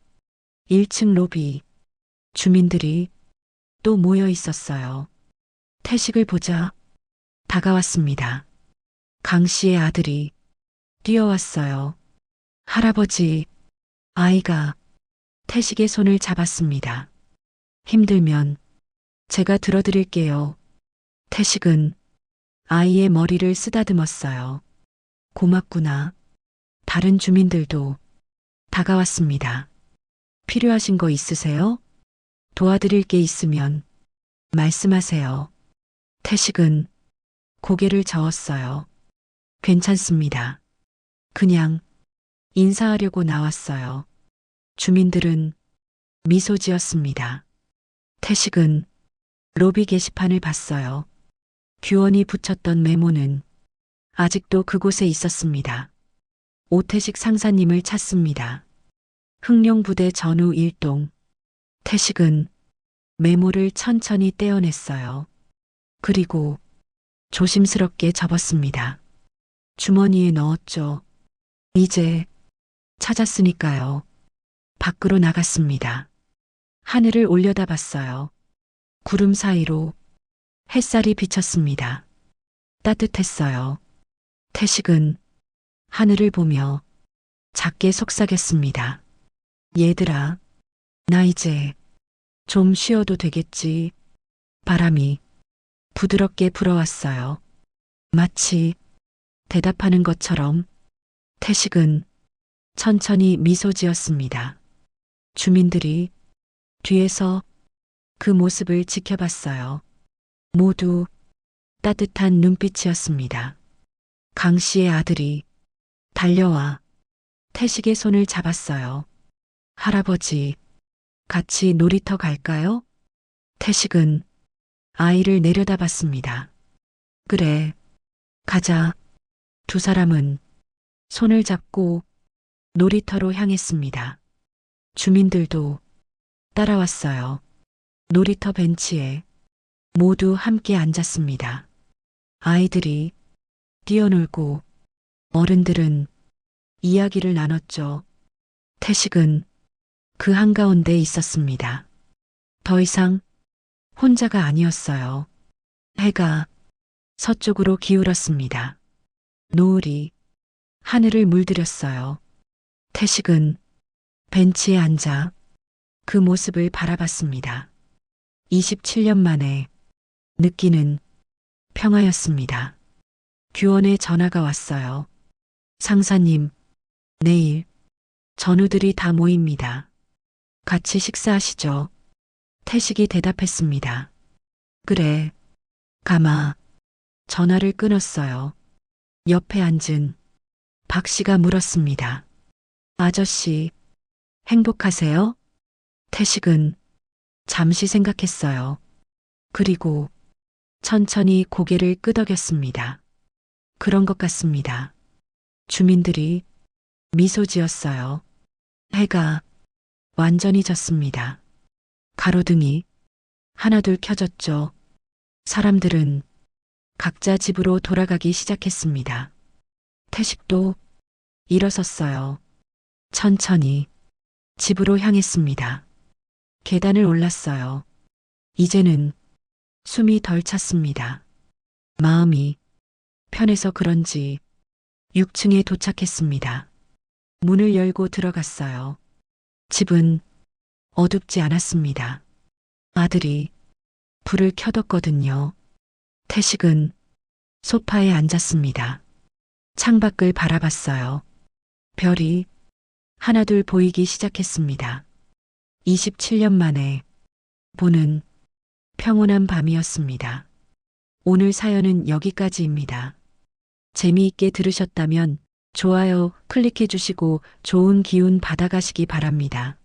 1층 로비. 주민들이 또 모여 있었어요. 태식을 보자 다가왔습니다. 강 씨의 아들이 뛰어왔어요. 할아버지, 아이가 태식의 손을 잡았습니다. 힘들면 제가 들어드릴게요. 태식은 아이의 머리를 쓰다듬었어요. 고맙구나. 다른 주민들도 다가왔습니다. 필요하신 거 있으세요? 도와드릴 게 있으면 말씀하세요. 태식은 고개를 저었어요. 괜찮습니다. 그냥 인사하려고 나왔어요. 주민들은 미소 지었습니다. 태식은 로비 게시판을 봤어요. 규원이 붙였던 메모는 아직도 그곳에 있었습니다. 오태식 상사님을 찾습니다. 흑룡부대 전후 1동. 태식은 메모를 천천히 떼어냈어요. 그리고 조심스럽게 접었습니다. 주머니에 넣었죠. 이제 찾았으니까요. 밖으로 나갔습니다. 하늘을 올려다봤어요. 구름 사이로 햇살이 비쳤습니다. 따뜻했어요. 태식은 하늘을 보며 작게 속삭였습니다. 얘들아, 나 이제 좀 쉬어도 되겠지. 바람이 부드럽게 불어왔어요. 마치 대답하는 것처럼. 태식은 천천히 미소 지었습니다. 주민들이 뒤에서 그 모습을 지켜봤어요. 모두 따뜻한 눈빛이었습니다. 강 씨의 아들이 달려와 태식의 손을 잡았어요. 할아버지, 같이 놀이터 갈까요? 태식은 아이를 내려다봤습니다. 그래, 가자. 두 사람은 손을 잡고 놀이터로 향했습니다. 주민들도 따라왔어요. 놀이터 벤치에 모두 함께 앉았습니다. 아이들이 뛰어놀고 어른들은 이야기를 나눴죠. 태식은 그 한가운데 있었습니다. 더 이상 혼자가 아니었어요. 해가 서쪽으로 기울었습니다. 노을이 하늘을 물들였어요. 태식은 벤치에 앉아 그 모습을 바라봤습니다. 27년 만에 느끼는 평화였습니다. 규원의 전화가 왔어요. 상사님, 내일 전우들이 다 모입니다. 같이 식사하시죠. 태식이 대답했습니다. 그래, 가마. 전화를 끊었어요. 옆에 앉은 박 씨가 물었습니다. 아저씨, 행복하세요? 태식은 잠시 생각했어요. 그리고 천천히 고개를 끄덕였습니다. 그런 것 같습니다. 주민들이 미소 지었어요. 해가 완전히 졌습니다. 가로등이 하나둘 켜졌죠. 사람들은 각자 집으로 돌아가기 시작했습니다. 태식도 일어섰어요. 천천히 집으로 향했습니다. 계단을 올랐어요. 이제는 숨이 덜 찼습니다. 마음이 편해서 그런지 6층에 도착했습니다. 문을 열고 들어갔어요. 집은 어둡지 않았습니다. 아들이 불을 켜뒀거든요. 태식은 소파에 앉았습니다. 창밖을 바라봤어요. 별이 하나둘 보이기 시작했습니다. 27년 만에 보는 평온한 밤이었습니다. 오늘 사연은 여기까지입니다. 재미있게 들으셨다면 좋아요 클릭해 주시고 좋은 기운 받아가시기 바랍니다.